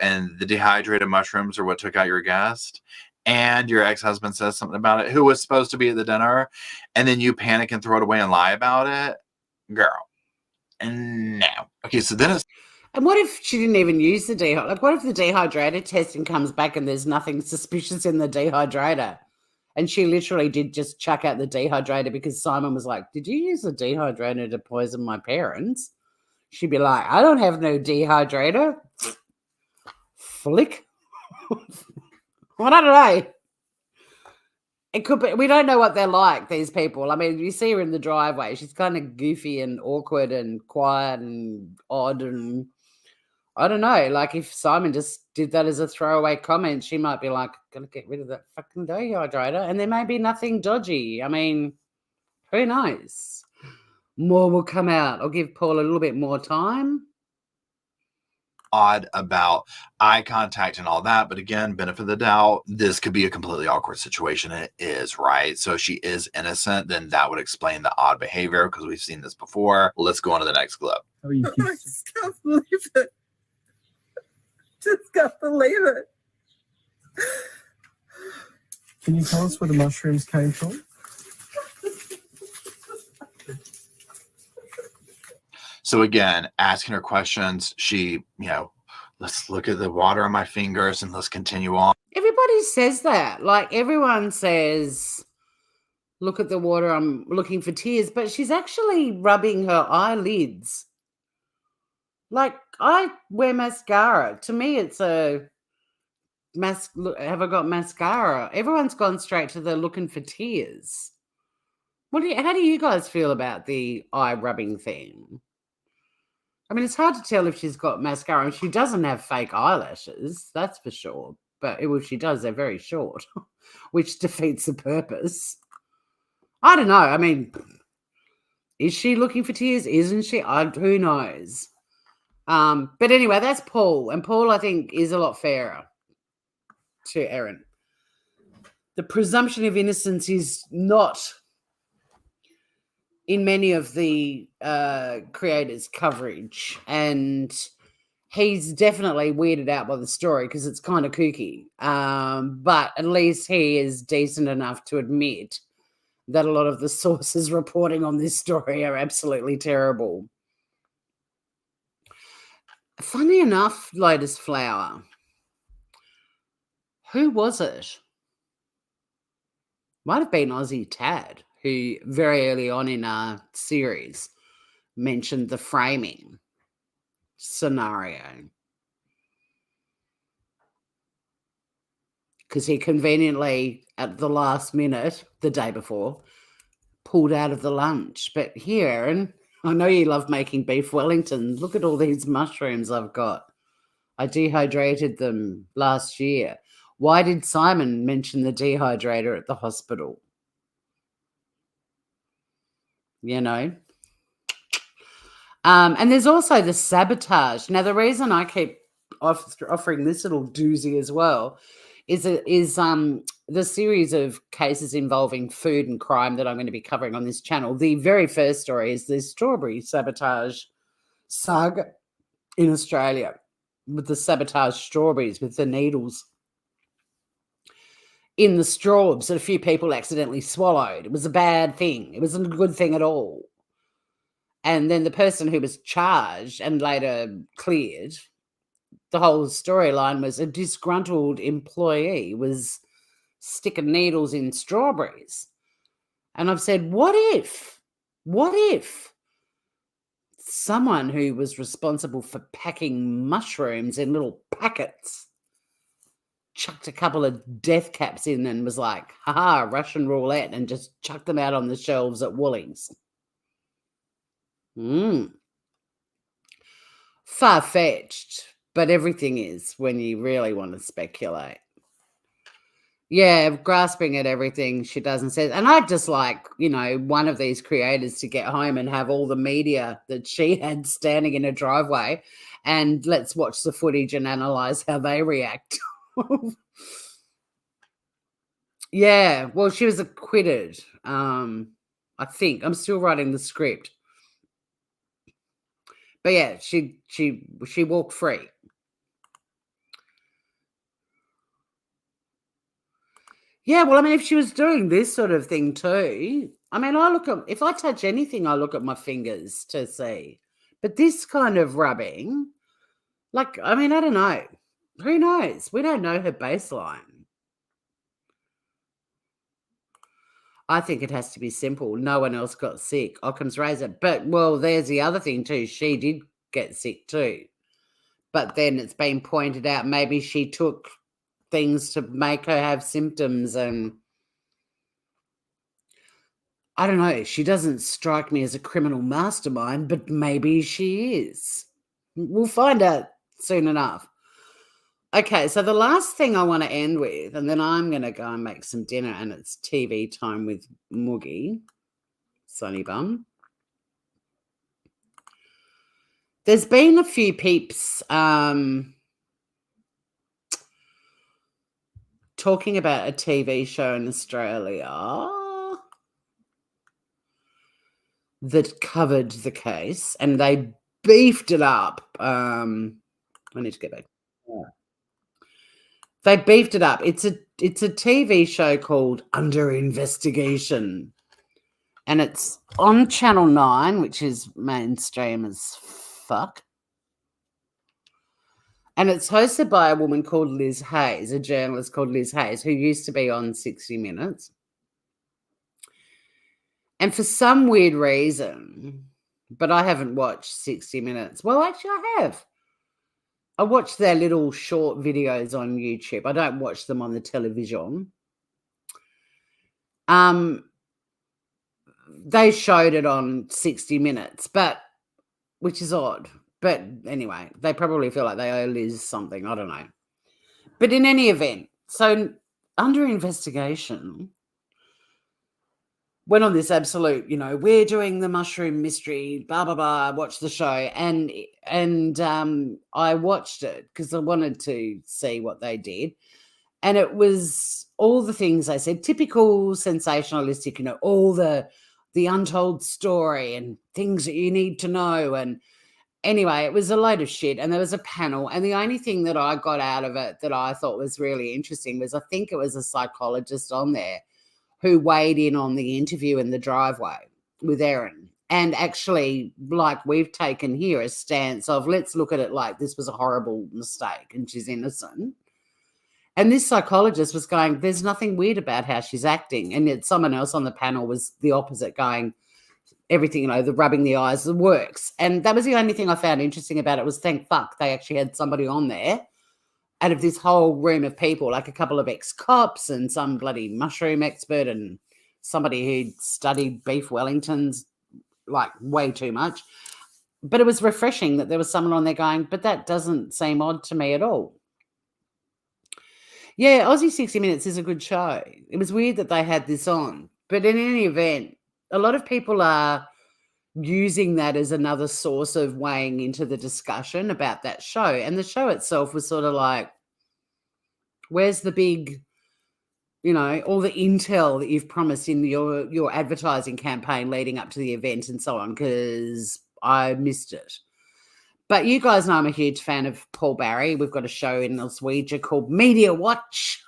and the dehydrated mushrooms are what took out your guest. And your ex-husband says something about it, who was supposed to be at the dinner, and then you panic and throw it away and lie about it, girl. And no. Okay, so then it's... And what if she didn't even use the dehydrator? Like, what if the dehydrator testing comes back and there's nothing suspicious in the dehydrator? And she literally did just chuck out the dehydrator because Simon was like, did you use the dehydrator to poison my parents? She'd be like, I don't have no dehydrator. Flick. Well, I don't know. It could be. We don't know what they're like, these people. I mean, you see her in the driveway. She's kind of goofy and awkward and quiet and odd. And I don't know. Like, if Simon just did that as a throwaway comment, she might be like, going to get rid of that fucking dehydrator. And there may be nothing dodgy. I mean, who knows? More will come out. I'll give Paul a little bit more time. Odd about eye contact and all that, but again, benefit of the doubt, this could be a completely awkward situation. It is, right? So if she is innocent, then that would explain the odd behavior because we've seen this before. Let's go on to the next clip. How are you? I just can't believe it. Just can't believe it. Can you tell us where the mushrooms came from? So again, asking her questions, she, let's look at the water on my fingers and let's continue on. Everybody says that. Like, everyone says, look at the water, I'm looking for tears. But she's actually rubbing her eyelids. Like, I wear mascara. To me, it's have I got mascara? Everyone's gone straight to the looking for tears. How do you guys feel about the eye rubbing thing? I mean, it's hard to tell if she's got mascara. I mean, she doesn't have fake eyelashes, that's for sure. But if she does, they're very short, which defeats the purpose. I don't know. I mean, is she looking for tears? Isn't she? Who knows? But anyway, that's Paul. And Paul, I think, is a lot fairer to Erin. The presumption of innocence is not in many of the creators' coverage, and he's definitely weirded out by the story because it's kind of kooky. But at least he is decent enough to admit that a lot of the sources reporting on this story are absolutely terrible. Funny enough, Lotus Flower, Who was it? Might have been Aussie Tad, who very early on in our series mentioned the framing scenario. Because he conveniently, at the last minute, the day before, pulled out of the lunch. But here, Erin, I know you love making beef Wellington. Look at all these mushrooms I've got. I dehydrated them last year. Why did Simon mention the dehydrator at the hospital? You know? And there's also the sabotage. Now, the reason I keep offering this little doozy as well is the series of cases involving food and crime that I'm going to be covering on this channel. The very first story is the strawberry sabotage saga in Australia, with the sabotage strawberries with the needles in the straws that a few people accidentally swallowed. It was a bad thing. It wasn't a good thing at all. And then the person who was charged and later cleared, the whole storyline was a disgruntled employee was sticking needles in strawberries. And I've said, what if someone who was responsible for packing mushrooms in little packets chucked a couple of death caps in and was like, haha, Russian roulette, and just chucked them out on the shelves at Woolies? Far-fetched, but everything is when you really want to speculate. Yeah, grasping at everything she does and says. And I'd just like, one of these creators to get home and have all the media that she had standing in her driveway, and let's watch the footage and analyze how they react. Yeah, well, she was acquitted. I think I'm still writing the script. But yeah, she walked free. Yeah, well, I mean, if she was doing this sort of thing too, I mean, if I touch anything, I look at my fingers to see. But this kind of rubbing, like, I mean, I don't know. Who knows? We don't know her baseline. I think it has to be simple. No one else got sick. Occam's razor. But, well, there's the other thing too. She did get sick too. But then it's been pointed out maybe she took things to make her have symptoms, and I don't know. She doesn't strike me as a criminal mastermind, but maybe she is. We'll find out soon enough. Okay, so the last thing I want to end with, and then I'm going to go and make some dinner, and it's TV time with Moogie, Sonny Bum. There's been a few peeps talking about a TV show in Australia that covered the case, and they beefed it up. I need to get back. Yeah. They beefed it up. It's a TV show called Under Investigation, and it's on Channel 9, which is mainstream as fuck. And it's hosted by a woman called Liz Hayes, a journalist called Liz Hayes, who used to be on 60 Minutes. And for some weird reason, but I haven't watched 60 Minutes. Well, actually, I have. I watch their little short videos on YouTube. I don't watch them on the television. They showed it on 60 Minutes, which is odd. But anyway, they probably feel like they owe Liz something. I don't know. But in any event, so Under Investigation went on this absolute, we're doing the mushroom mystery, blah, blah, blah, watch the show. And I watched it because I wanted to see what they did. And it was all the things they said, typical sensationalistic, all the untold story and things that you need to know. And anyway, it was a load of shit. And there was a panel. And the only thing that I got out of it that I thought was really interesting was I think it was a psychologist on there who weighed in on the interview in the driveway with Erin. And actually, like we've taken here, a stance of let's look at it like this was a horrible mistake and she's innocent. And this psychologist was going, there's nothing weird about how she's acting. And yet someone else on the panel was the opposite, going, everything, you know, the rubbing the eyes, the works. And that was the only thing I found interesting about it was, thank fuck, they actually had somebody on there out of this whole room of people, like a couple of ex-cops and some bloody mushroom expert and somebody who'd studied beef Wellingtons like way too much. But it was refreshing that there was someone on there going, but that doesn't seem odd to me at all. Yeah, Aussie 60 Minutes is a good show. It was weird that they had this on. But in any event, a lot of people are using that as another source of weighing into the discussion about that show. And the show itself was sort of like, where's the big, you know, all the intel that you've promised in your advertising campaign leading up to the event and so on, because I missed it. But you guys know I'm a huge fan of Paul Barry. We've got a show in Oswego called Media Watch.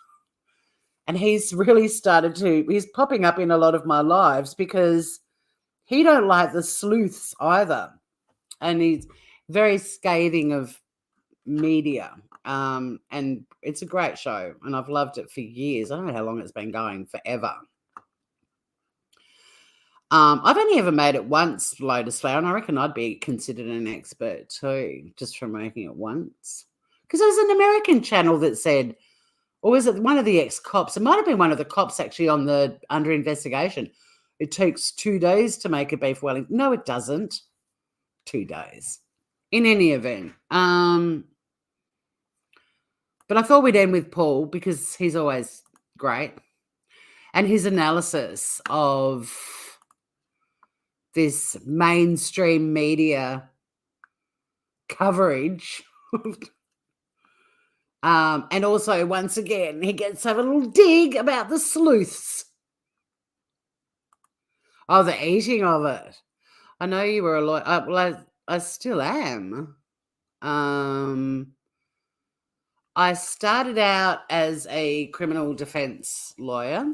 And he's really he's popping up in a lot of my lives because he don't like the sleuths either. And he's very scathing of media. And it's a great show. And I've loved it for years. I don't know how long it's been going, forever. I've only ever made it once, Lotus Flower, and I reckon I'd be considered an expert too, just from making it once. Because there was an American channel that said, or was it one of the ex-cops? It might have been one of the cops actually under investigation. It takes 2 days to make a beef Wellington. No, it doesn't. 2 days. In any event. But I thought we'd end with Paul because he's always great. And his analysis of this mainstream media coverage. And also, once again, he gets a little dig about the sleuths. Oh, the eating of it. I know you were a lawyer. Well, I still am. I started out as a criminal defense lawyer.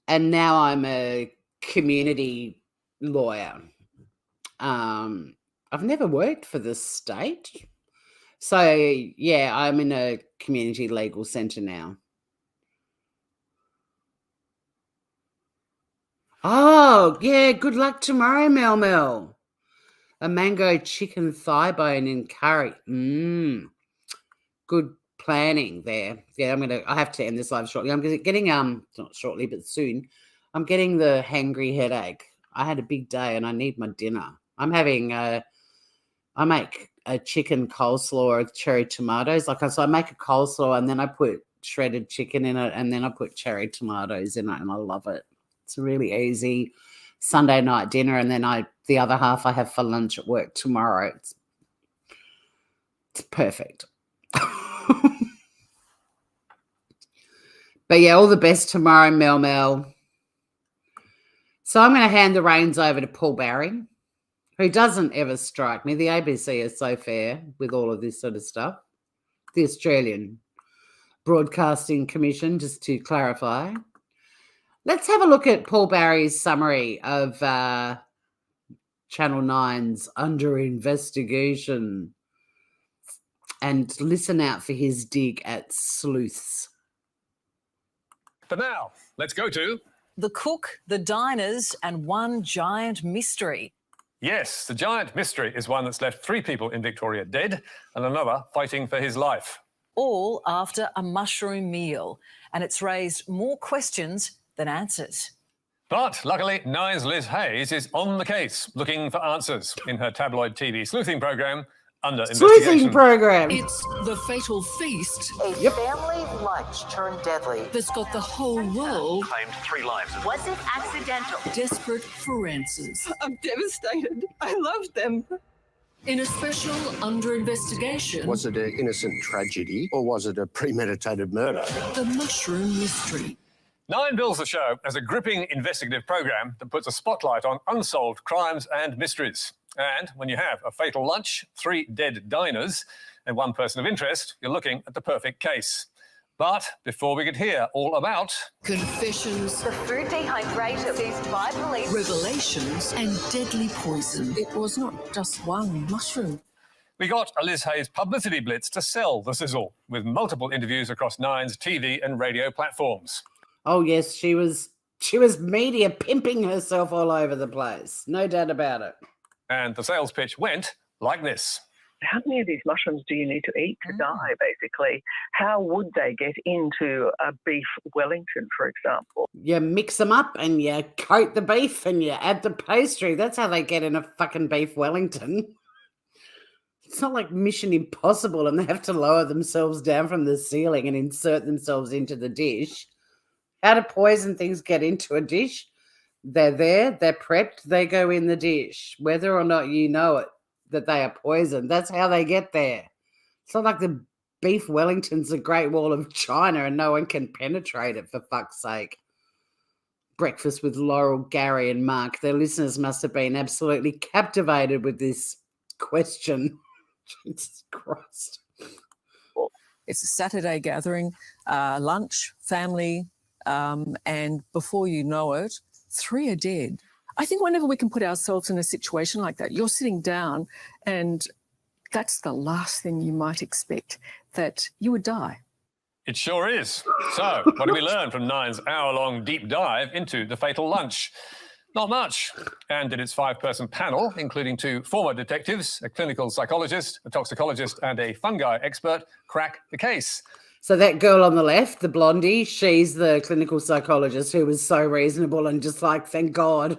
And now I'm a community lawyer. I've never worked for the state. So, yeah, I'm in a community legal centre now. Oh, yeah, good luck tomorrow, Mel. A mango chicken thigh bone in curry. Good planning there. Yeah, I have to end this live shortly. I'm getting, not shortly, but soon, I'm getting the hangry headache. I had a big day and I need my dinner. I'm having, I make a chicken coleslaw with cherry tomatoes. So I make a coleslaw and then I put shredded chicken in it and then I put cherry tomatoes in it and I love it. It's a really easy Sunday night dinner, and then the other half I have for lunch at work tomorrow. It's perfect. But yeah, all the best tomorrow, Mel. So I'm going to hand the reins over to Paul Barry, who doesn't ever strike me. The ABC is so fair with all of this sort of stuff. The Australian Broadcasting Commission, just to clarify. Let's have a look at Paul Barry's summary of Channel 9's Under Investigation and listen out for his dig at sleuths. But now, let's go to the cook, the diners, and one giant mystery. Yes, the giant mystery is one that's left 3 people in Victoria dead and another fighting for his life. All after a mushroom meal. And it's raised more questions than answers. But luckily, Nine's Liz Hayes is on the case, looking for answers in her tabloid TV sleuthing program, Under Investigation. Sleuthing program. It's the fatal feast. A family lunch turned deadly. That's got the whole world. Claimed 3 lives. Was it accidental? Desperate for answers. I'm devastated. I loved them. In a special Under Investigation. Was it an innocent tragedy or was it a premeditated murder? The Mushroom Mystery. Nine bills the show as a gripping investigative program that puts a spotlight on unsolved crimes and mysteries. And when you have a fatal lunch, 3 dead diners, and 1 person of interest, you're looking at the perfect case. But before we could hear all about confessions, the food dehydrator seized by police, revelations, and deadly poison. It was not just one mushroom. We got a Liz Hayes publicity blitz to sell the sizzle, with multiple interviews across Nine's TV and radio platforms. Oh yes, she was media pimping herself all over the place. No doubt about it. And the sales pitch went like this. How many of these mushrooms do you need to eat to die, basically? How would they get into a beef Wellington, for example? You mix them up and you coat the beef and you add the pastry. That's how they get in a fucking beef Wellington. It's not like Mission Impossible and they have to lower themselves down from the ceiling and insert themselves into the dish. How do poison things get into a dish? They're there, they're prepped, they go in the dish, whether or not you know it, that they are poisoned. That's how they get there. It's not like the beef Wellington's the Great Wall of China and no one can penetrate it, for fuck's sake. Breakfast with Laurel, Gary and Mark. Their listeners must have been absolutely captivated with this question. Jesus Christ. It's a Saturday gathering, lunch, family, and before you know it, 3 are dead. I think whenever we can put ourselves in a situation like that, you're sitting down and that's the last thing you might expect, that you would die. It sure is. So, what did we learn from Nine's hour-long deep dive into the fatal lunch? Not much. And did its 5-person panel, including 2 former detectives, a clinical psychologist, a toxicologist, and a fungi expert, crack the case? So that girl on the left, the blondie, she's the clinical psychologist who was so reasonable and just like, thank God.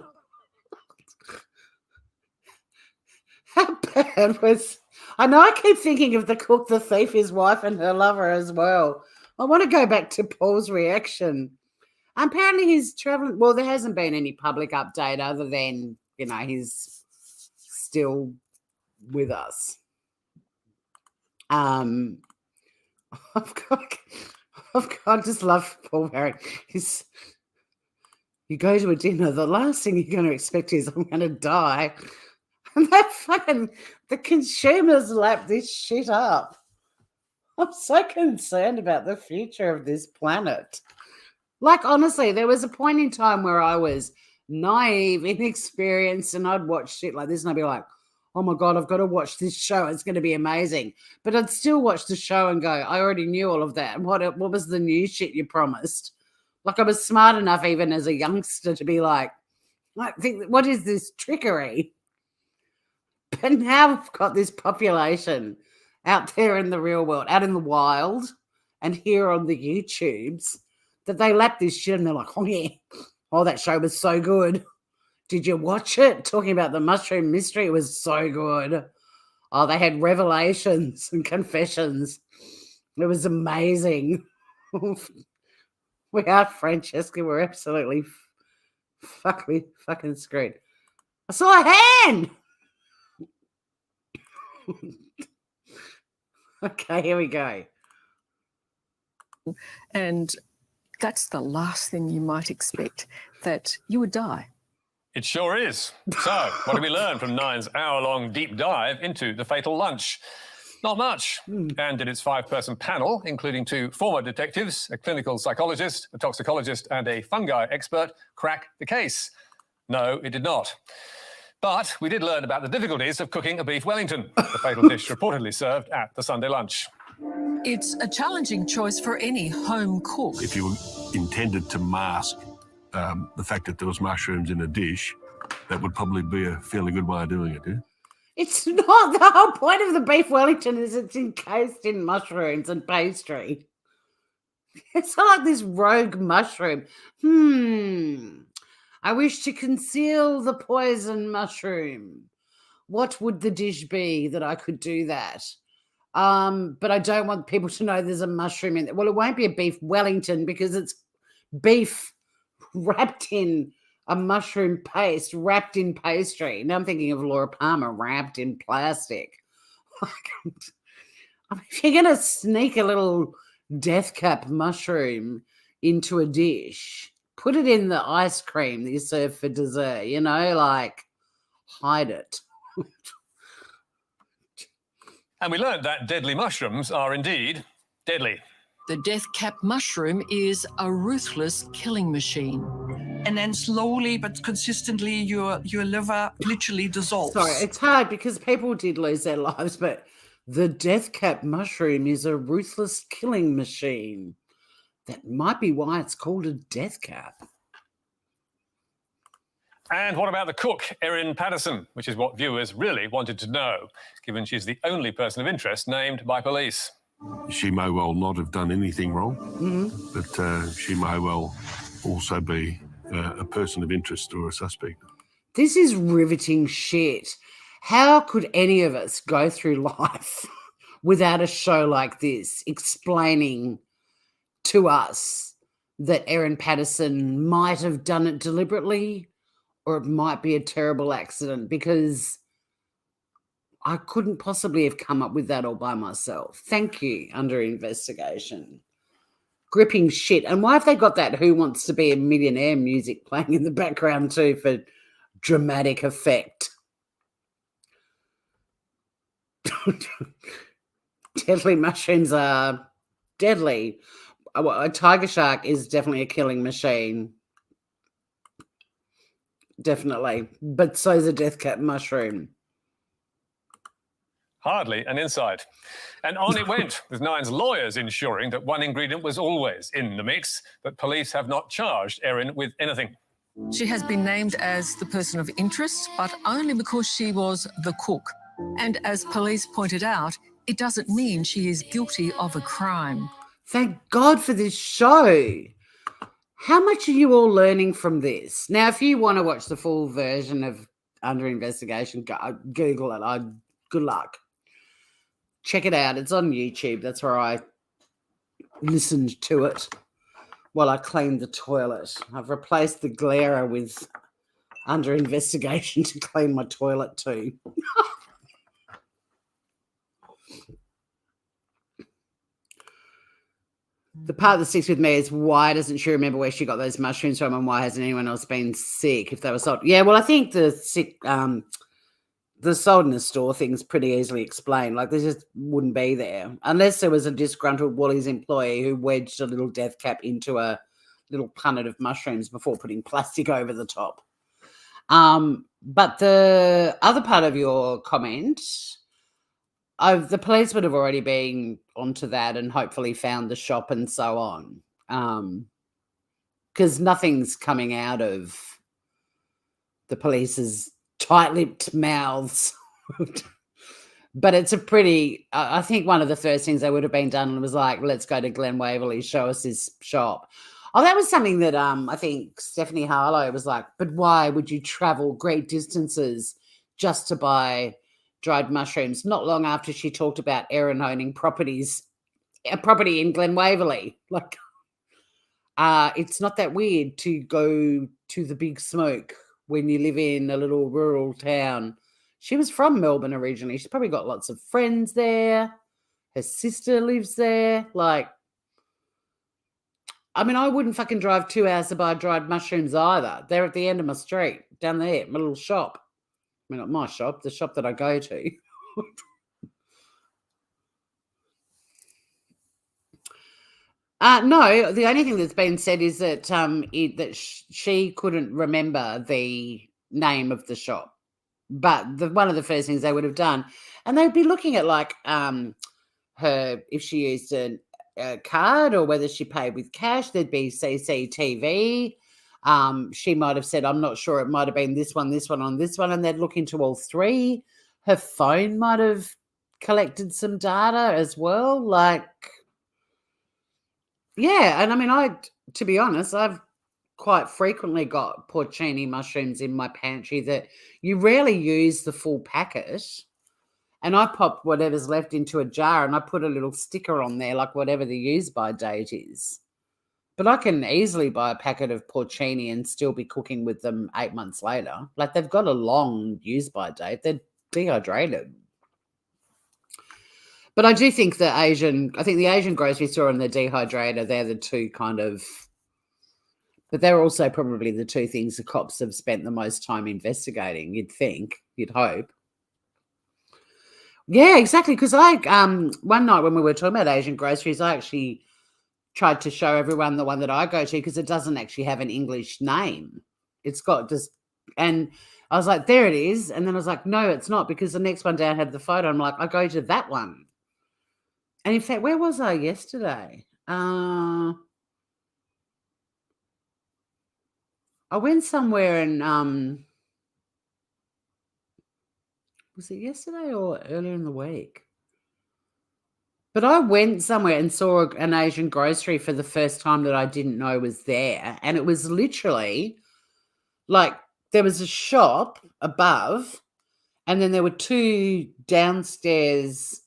How bad was... I know I keep thinking of the cook, the thief, his wife, and her lover as well. I want to go back to Paul's reaction. Apparently he's traveling... Well, there hasn't been any public update other than, you know, he's still with us. I just love Paul Barrett. You go to a dinner, the last thing you're going to expect is I'm going to die. And the consumers lap this shit up. I'm so concerned about the future of this planet. Like, honestly, there was a point in time where I was naive, inexperienced, and I'd watch shit like this and I'd be like, oh my God, I've got to watch this show. It's going to be amazing. But I'd still watch the show and go, I already knew all of that. What was the new shit you promised? Like, I was smart enough even as a youngster to be like, what is this trickery? But now we've got this population out there in the real world, out in the wild, and here on the YouTubes, that they lap this shit and they're like, oh yeah, oh, that show was so good. Did you watch it? Talking about the mushroom mystery, it was so good. Oh, they had revelations and confessions. It was amazing. We are, Francesca. We're absolutely fucking screwed. I saw a hand. Okay, here we go. And that's the last thing you might expect, that you would die. It sure is. So, what did we learn from Nine's hour-long deep dive into the fatal lunch? Not much. And did its 5-person panel, including 2 former detectives, a clinical psychologist, a toxicologist, and a fungi expert, crack the case? No, it did not. But we did learn about the difficulties of cooking a beef Wellington, the fatal dish reportedly served at the Sunday lunch. It's a challenging choice for any home cook. If you intended to mask the fact that there was mushrooms in a dish, that would probably be a fairly good way of doing it, yeah? It's not. The whole point of the beef Wellington is it's encased in mushrooms and pastry. It's not like this rogue mushroom. I wish to conceal the poison mushroom. What would the dish be that I could do that? But I don't want people to know there's a mushroom in it. Well, it won't be a beef Wellington because it's beef wrapped in a mushroom paste, wrapped in pastry. Now I'm thinking of Laura Palmer wrapped in plastic. I mean, if you're going to sneak a little death cap mushroom into a dish, put it in the ice cream that you serve for dessert, you know, like hide it. And we learned that deadly mushrooms are indeed deadly. The death cap mushroom is a ruthless killing machine. and then slowly but consistently your liver literally dissolves. Sorry, it's hard because people did lose their lives, but the death cap mushroom is a ruthless killing machine. That might be why it's called a death cap. And what about the cook, Erin Patterson, which is what viewers really wanted to know, given she's the only person of interest named by police. She may well not have done anything wrong, but she may well also be a person of interest or a suspect. This is riveting shit. How could any of us go through life without a show like this explaining to us that Erin Patterson might have done it deliberately or it might be a terrible accident? Because I couldn't possibly have come up with that all by myself. Thank you, Under Investigation. Gripping shit. And why have they got that Who Wants to Be a Millionaire music playing in the background too for dramatic effect? Deadly mushrooms are deadly. A tiger shark is definitely a killing machine. Definitely. But so is a death cap mushroom. Hardly an insight. And on it went, with Nine's lawyers ensuring that one ingredient was always in the mix, but police have not charged Erin with anything. She has been named as the person of interest, but only because she was the cook. And as police pointed out, it doesn't mean she is guilty of a crime. Thank God for this show. How much are you all learning from this? Now, if you want to watch the full version of Under Investigation, Google it. Good luck. Check it out. It's on YouTube. That's where I listened to it while I cleaned the toilet. I've replaced the glare with Under Investigation to clean my toilet too. The part that sticks with me is why doesn't she remember where she got those mushrooms from and why hasn't anyone else been sick if they were sold? Yeah, well, I think the sold in the store thing's pretty easily explained. Like, they just wouldn't be there unless there was a disgruntled Woolies employee who wedged a little death cap into a little punnet of mushrooms before putting plastic over the top. But the other part of your comment, the police would have already been onto that and hopefully found the shop and so on. Because nothing's coming out of the police's tight-lipped mouths. But it's a pretty, I think one of the first things they would have been done was like, let's go to Glen Waverley, show us his shop. Oh, that was something that I think Stephanie Harlow was like, but why would you travel great distances just to buy dried mushrooms? Not long after she talked about Erin owning a property in Glen Waverley. Like, it's not that weird to go to the big smoke when you live in a little rural town. She was from Melbourne originally. She's probably got lots of friends there. Her sister lives there. Like, I mean, I wouldn't fucking drive 2 hours to buy dried mushrooms either. They're at the end of my street, down there, my little shop. I mean, not my shop, the shop that I go to. No, the only thing that's been said is that she couldn't remember the name of the shop. But one of the first things they would have done, and they'd be looking at like her, if she used a card or whether she paid with cash, there'd be CCTV. She might have said, I'm not sure, it might have been this one, on this one, and they'd look into all three. Her phone might have collected some data as well. Like, yeah, and I mean, to be honest, I've quite frequently got porcini mushrooms in my pantry that you rarely use the full packet. And I pop whatever's left into a jar and I put a little sticker on there, like whatever the use-by date is. But I can easily buy a packet of porcini and still be cooking with them 8 months later. Like, they've got a long use-by date. They're dehydrated. But I do think the Asian grocery store and the dehydrator, they're the two kind of, but they're also probably the two things the cops have spent the most time investigating, you'd think, you'd hope. Yeah, exactly. Because one night when we were talking about Asian groceries, I actually tried to show everyone the one that I go to because it doesn't actually have an English name. It's got just, and I was like, there it is. And then I was like, no, it's not, because the next one down had the photo. I'm like, I go to that one. And in fact, where was I yesterday? I went somewhere and was it yesterday or earlier in the week? But I went somewhere and saw an Asian grocery for the first time that I didn't know was there. And it was literally like there was a shop above, and then there were 2 downstairs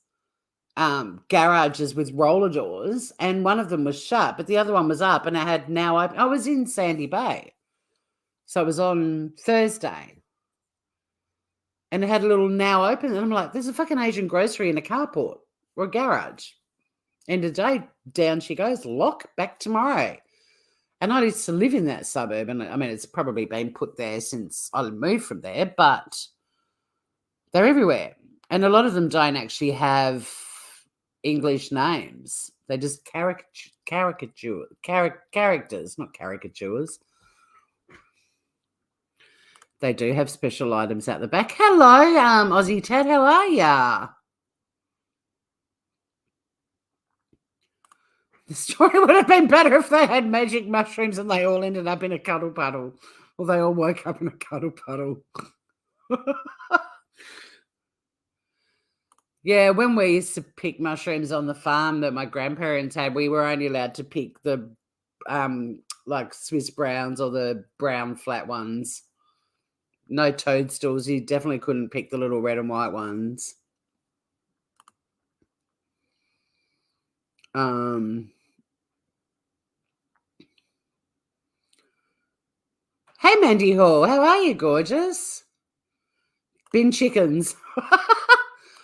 garages with roller doors, and one of them was shut, but the other one was up, and it had now open. I was in Sandy Bay. So it was on Thursday. And it had a little now open. And I'm like, there's a fucking Asian grocery in a carport or a garage. And today, down she goes, lock, back tomorrow. And I used to live in that suburb. And I mean, it's probably been put there since I moved from there, but they're everywhere. And a lot of them don't actually have English names. They're just characters, not caricatures. They do have special items out the back. Hello, Aussie Ted, how are ya? The story would have been better if they had magic mushrooms and they all ended up in a cuddle puddle. Or they all woke up in a cuddle puddle. Yeah, when we used to pick mushrooms on the farm that my grandparents had, we were only allowed to pick the like Swiss browns or the brown flat ones. No toadstools. You definitely couldn't pick the little red and white ones. Hey, Mandy Hall. How are you, gorgeous? Bin chickens.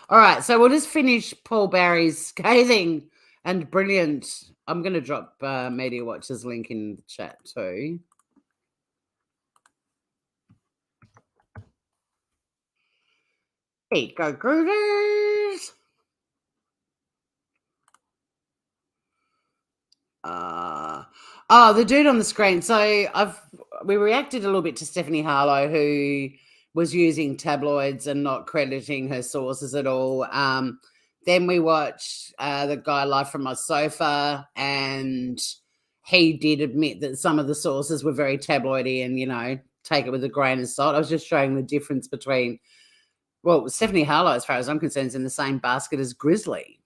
All right, so we'll just finish Paul Barry's scathing and brilliant. I'm going to drop Media Watch's link in the chat too. There you go, Grooters. The dude on the screen. So we reacted a little bit to Stephanie Harlow, who was using tabloids and not crediting her sources at all. Then we watched the guy live from my sofa, and he did admit that some of the sources were very tabloidy and, you know, take it with a grain of salt. I was just showing the difference between, well, Stephanie Harlow, as far as I'm concerned, is in the same basket as Grizzly.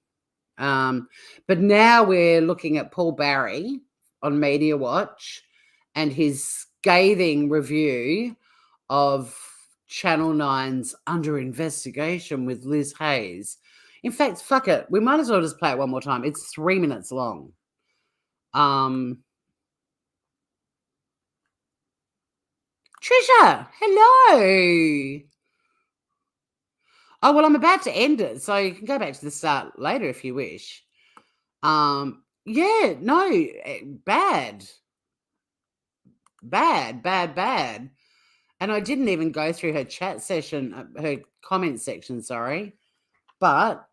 But now we're looking at Paul Barry on Media Watch and his scathing review of Channel 9's Under Investigation with Liz Hayes. In fact, fuck it. We might as well just play it one more time. It's 3 minutes long. Trisha, hello. Oh, well, I'm about to end it, so you can go back to the start later if you wish. Yeah, no, bad. And I didn't even go through her chat session, her comment section, sorry. But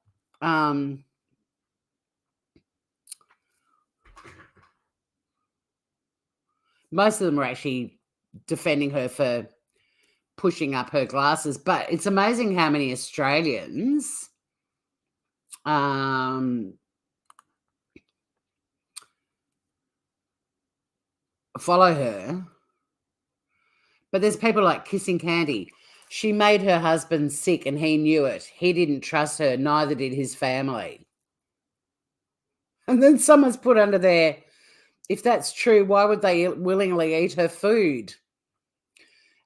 most of them were actually defending her for pushing up her glasses. But it's amazing how many Australians follow her. But there's people like Kissing Candy. She made her husband sick and he knew it. He didn't trust her, neither did his family. And then someone's put under there, if that's true, why would they willingly eat her food?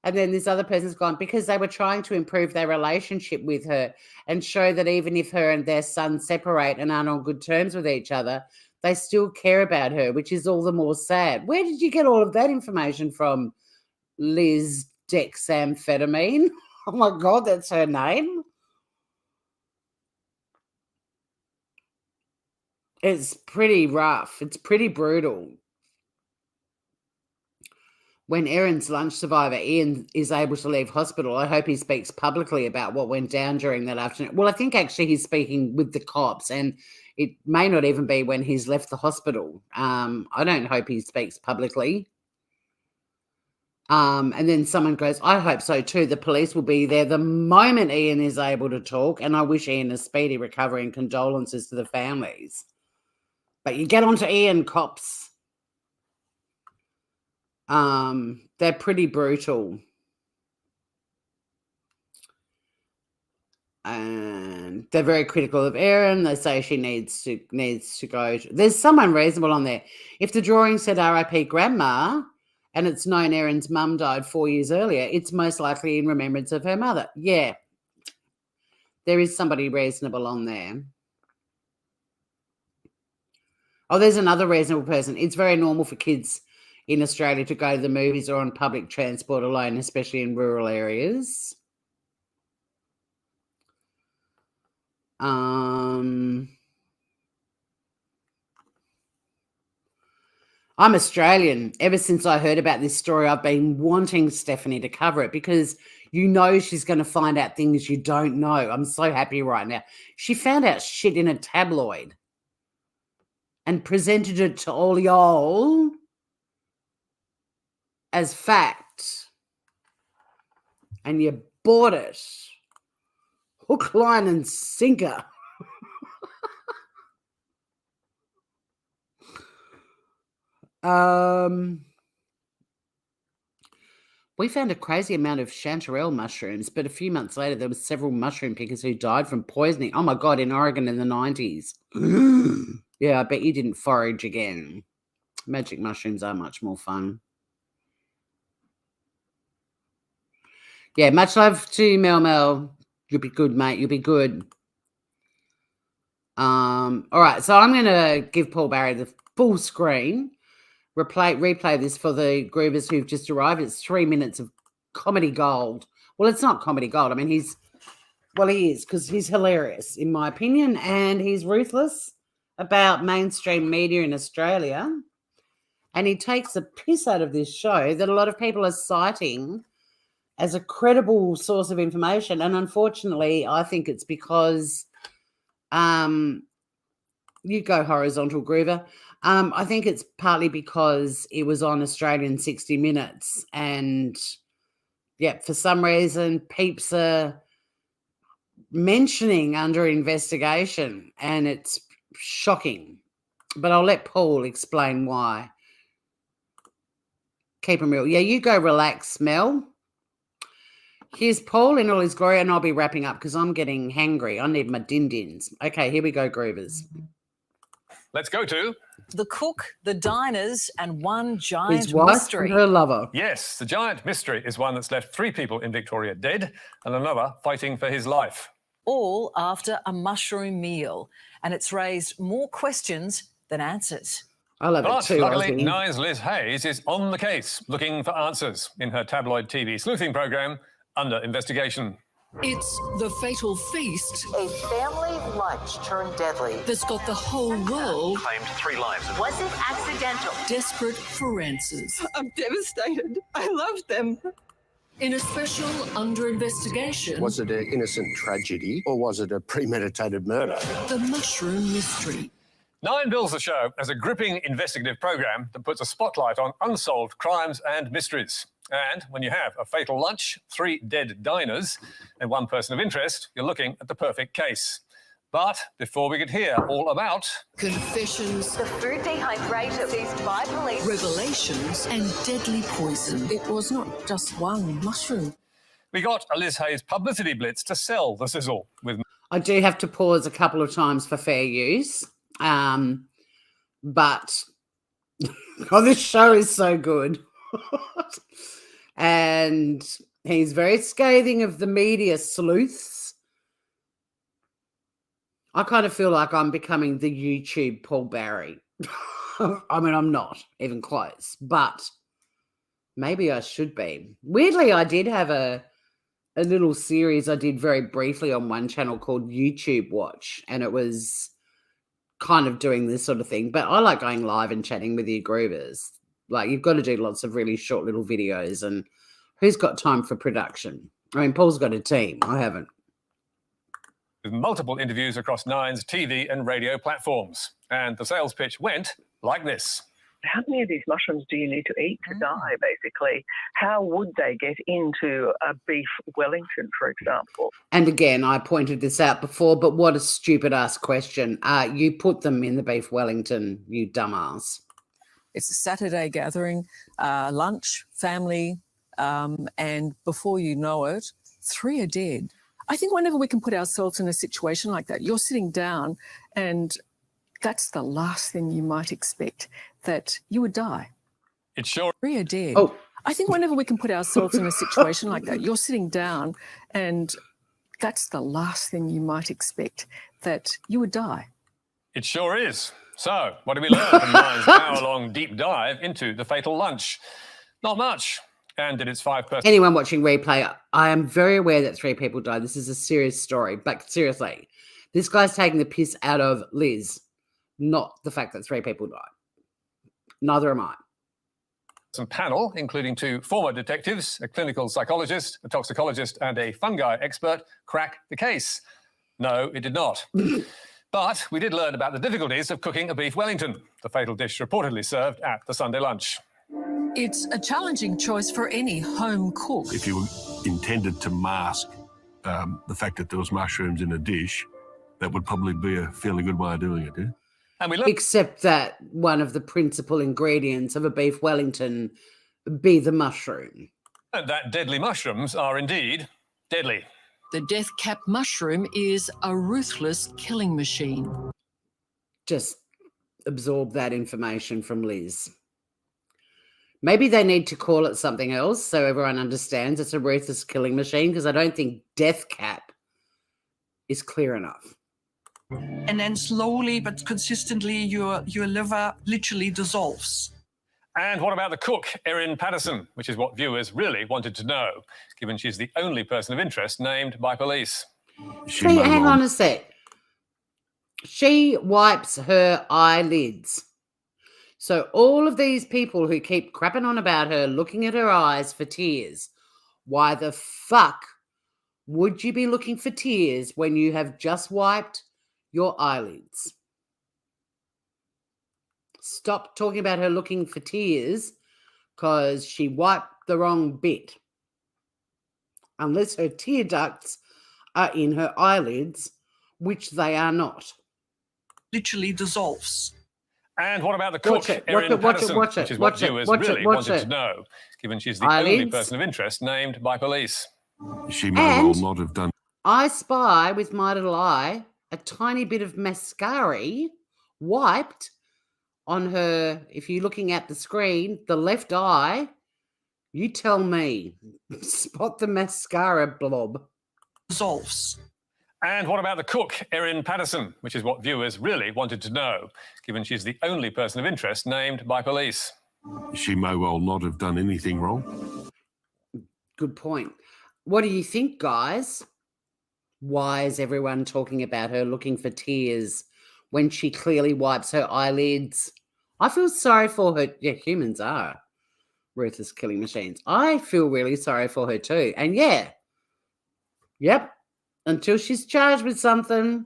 And then this other person's gone, because they were trying to improve their relationship with her and show that even if her and their son separate and aren't on good terms with each other, they still care about her, which is all the more sad. Where did you get all of that information from, Liz Dexamphetamine? Oh my God, that's her name. It's pretty rough. It's pretty brutal. When Erin's lunch survivor, Ian, is able to leave hospital, I hope he speaks publicly about what went down during that afternoon. Well, I think actually he's speaking with the cops, and It may not even be when he's left the hospital. I don't hope he speaks publicly. And then someone goes, I hope so too. The police will be there the moment Ian is able to talk. And I wish Ian a speedy recovery and condolences to the families. But you get onto Ian, cops. They're pretty brutal. And they're very critical of Erin. They say she needs to go. There's someone reasonable on there. If the drawing said R.I.P. Grandma, and it's known Erin's mum died 4 years earlier, it's most likely in remembrance of her mother. Yeah, there is somebody reasonable on there. Oh, there's another reasonable person. It's very normal for kids in Australia to go to the movies or on public transport alone, especially in rural areas. I'm Australian. Ever since I heard about this story, I've been wanting Stephanie to cover it because you know she's going to find out things you don't know. I'm so happy right now. She found out shit in a tabloid and presented it to all y'all as fact. And you bought it. Hook, line, and sinker. We found a crazy amount of chanterelle mushrooms, but a few months later, there were several mushroom pickers who died from poisoning. Oh, my God, in Oregon in the 90s. Yeah, I bet you didn't forage again. Magic mushrooms are much more fun. Yeah, much love to Mel. You'll be good, mate. You'll be good. All right, so I'm going to give Paul Barry the full screen. Replay this for the groovers who've just arrived. It's 3 minutes of comedy gold. Well, it's not comedy gold. I mean, he is because he's hilarious, in my opinion, and he's ruthless about mainstream media in Australia. And he takes a piss out of this show that a lot of people are citing as a credible source of information. And unfortunately, I think it's because you go horizontal, Groover. I think it's partly because it was on Australian 60 Minutes. And, yeah, for some reason, peeps are mentioning under investigation. And it's shocking. But I'll let Paul explain why. Keep him real. Yeah, you go relax, Mel. Here's Paul in all his glory, and I'll be wrapping up because I'm getting hangry. I need my din-dins. Okay, here we go, Groovers. Let's go to the cook, the diners, and one giant his wife mystery. And her lover. Yes, the giant mystery is one that's left 3 people in Victoria dead and another fighting for his life. All after a mushroom meal. And it's raised more questions than answers. I love But it too. luckily, Nine's Liz Hayes is on the case, looking for answers in her tabloid TV sleuthing program, Under Investigation. It's the fatal feast. A family lunch turned deadly. That's got the whole world. Claimed 3 lives. Was it accidental? Desperate for answers. I'm devastated. I loved them. In a special Under Investigation. Was it an innocent tragedy or was it a premeditated murder? The Mushroom Mystery. Nine bills the show as a gripping investigative program that puts a spotlight on unsolved crimes and mysteries. And when you have a fatal lunch, 3 dead diners, and 1 person of interest, you're looking at the perfect case. But before we could hear all about confessions, the food dehydrator seized by police, revelations, and deadly poison. It was not just one mushroom. we got a Liz Hayes publicity blitz to sell the sizzle with. I do have to pause a couple of times for fair use. But this show is so good. And he's very scathing of the media sleuths. I kind of feel like I'm becoming the YouTube Paul Barry. I mean, I'm not even close, but maybe I should be. Weirdly, I did have a little series I did very briefly on one channel called YouTube Watch, and it was kind of doing this sort of thing. But I like going live and chatting with you groovers. Like, you've got to do lots of really short little videos, and who's got time for production? I mean, Paul's got a team. I haven't. with multiple interviews across Nine's TV and radio platforms. And the sales pitch went like this. How many of these mushrooms do you need to eat to die, basically? How would they get into a beef Wellington, for example? And again, I pointed this out before, but what a stupid ass question. You put them in the beef Wellington, you dumbass. It's a Saturday gathering, lunch, family, and before you know it, 3 are dead. I think whenever we can put ourselves in a situation like that, you're sitting down and that's the last thing you might expect, that you would die. It sure 3 are dead. Oh. I think whenever we can put ourselves in a situation like that, you're sitting down and that's the last thing you might expect, that you would die. It sure is. So, what did we learn from Nine's hour-long deep dive into the fatal lunch? Not much. And did its 5-person... Anyone watching replay, I am very aware that 3 people died. This is a serious story. But seriously, this guy's taking the piss out of Liz, not the fact that 3 people died. Neither am I. Some panel, including 2 former detectives, a clinical psychologist, a toxicologist, and a fungi expert, crack the case. No, it did not. But we did learn about the difficulties of cooking a beef Wellington, the fatal dish reportedly served at the Sunday lunch. It's a challenging choice for any home cook. If you intended to mask the fact that there was mushrooms in a dish, that would probably be a fairly good way of doing it, yeah? And we learned... Except that one of the principal ingredients of a beef Wellington be the mushroom. And that deadly mushrooms are indeed deadly. The death-cap mushroom is a ruthless killing machine. Just absorb that information from Liz. Maybe they need to call it something else so everyone understands it's a ruthless killing machine, because I don't think death cap is clear enough. And then slowly but consistently, your liver literally dissolves. And what about the cook, Erin Patterson, which is what viewers really wanted to know, given she's the only person of interest named by police. See, hang on a sec. She wipes her eyelids. So all of these people who keep crapping on about her, looking at her eyes for tears, why the fuck would you be looking for tears when you have just wiped your eyelids? Stop talking about her looking for tears because she wiped the wrong bit. Unless her tear ducts are in her eyelids, which they are not. Literally dissolves. And what about the cook, Erin Patterson, which is what viewers really wanted to know, given she's the only person of interest named by police. She may well not have done. I spy with my little eye a tiny bit of mascara wiped on her. If you're looking at the screen, the left eye, you tell me. Spot the mascara blob. Dissolves. And what about the cook, Erin Patterson, which is what viewers really wanted to know, given she's the only person of interest named by police. She may well not have done anything wrong. Good point. What do you think, guys? Why is everyone talking about her looking for tears when she clearly wipes her eyelids? I feel sorry for her. Yeah, humans are ruthless killing machines. I feel really sorry for her too. And yeah, yep, until she's charged with something.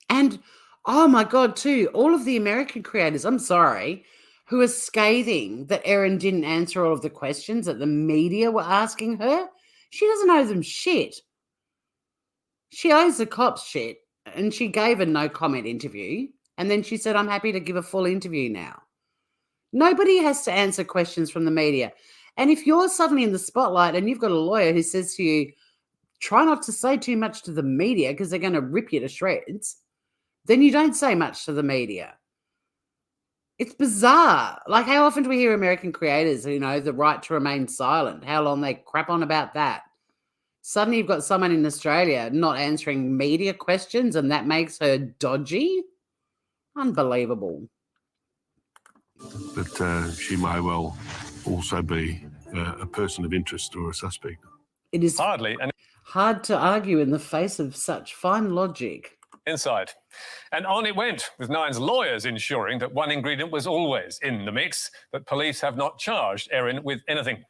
And, oh my God, too, all of the American creators, I'm sorry, who are scathing that Erin didn't answer all of the questions that the media were asking her. She doesn't owe them shit. She owes the cops shit, and she gave a no-comment interview, and then she said, I'm happy to give a full interview now. Nobody has to answer questions from the media. And if you're suddenly in the spotlight and you've got a lawyer who says to you, try not to say too much to the media because they're going to rip you to shreds, then you don't say much to the media. It's bizarre. Like, how often do we hear American creators, you know, the right to remain silent, how long they crap on about that? Suddenly you've got someone in Australia not answering media questions and that makes her dodgy? Unbelievable. But she may well also be a person of interest or a suspect. It is hardly hard to argue in the face of such fine logic. Inside. And on it went, with Nine's lawyers ensuring that one ingredient was always in the mix, but police have not charged Erin with anything.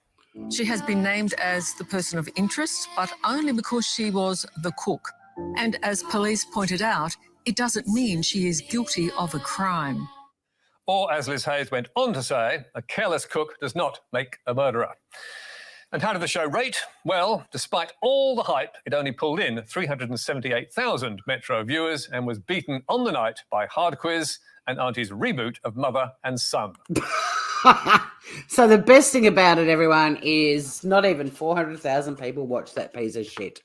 She has been named as the person of interest, but only because she was the cook. And as police pointed out, it doesn't mean she is guilty of a crime. Or, as Liz Hayes went on to say, a careless cook does not make a murderer. And how did the show rate? Well, despite all the hype, it only pulled in 378,000 Metro viewers and was beaten on the night by Hard Quiz and Auntie's reboot of Mother and Son. So the best thing about it, everyone, is not even 400,000 people watch that piece of shit.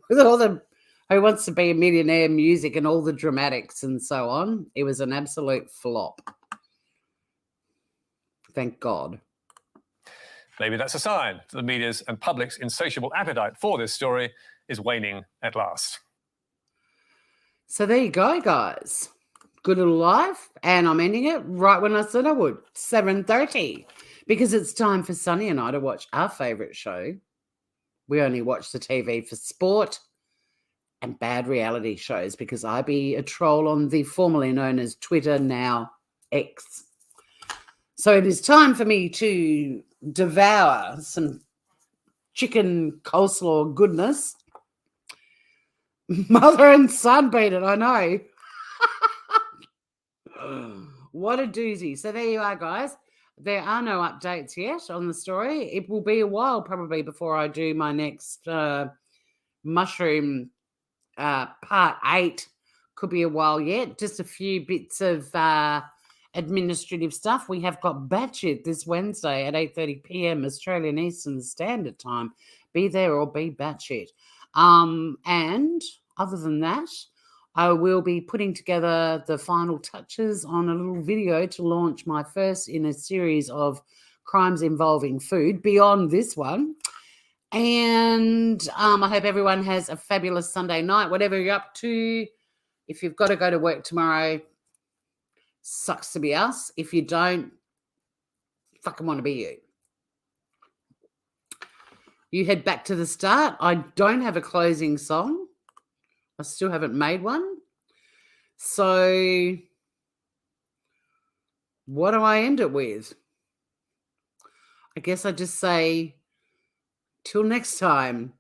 With all the Who Wants to Be a Millionaire music and all the dramatics and so on, it was an absolute flop. Thank God. Maybe that's a sign that the media's and public's insatiable appetite for this story is waning at last. So there you go, guys. Good little life, and I'm ending it right when I said I would, 7:30, because it's time for Sonny and I to watch our favourite show. We only watch the TV for sport and bad reality shows because I be a troll on the formerly known as Twitter, now X. So it is time for me to devour some chicken coleslaw goodness. Mother and son beat it, I know. What a doozy. So there you are, guys. There are no updates yet on the story. It will be a while probably before I do my next mushroom part 8. Could be a while yet. Just a few bits of administrative stuff. We have got Batshit this Wednesday at 8:30 p.m. Australian Eastern Standard Time. Be there or be batshit. And other than that, I will be putting together the final touches on a little video to launch my first in a series of crimes involving food beyond this one. And I hope everyone has a fabulous Sunday night, whatever you're up to. If you've got to go to work tomorrow, sucks to be us. If you don't, fucking want to be you. You head back to the start. I don't have a closing song. I still haven't made one. So what do I end it with? I guess I just say, till next time,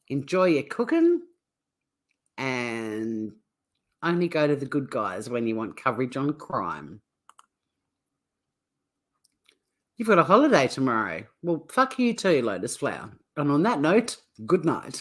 enjoy your cooking and only go to the good guys when you want coverage on crime. You've got a holiday tomorrow. Well, fuck you too, Lotus Flower. And on that note, good night.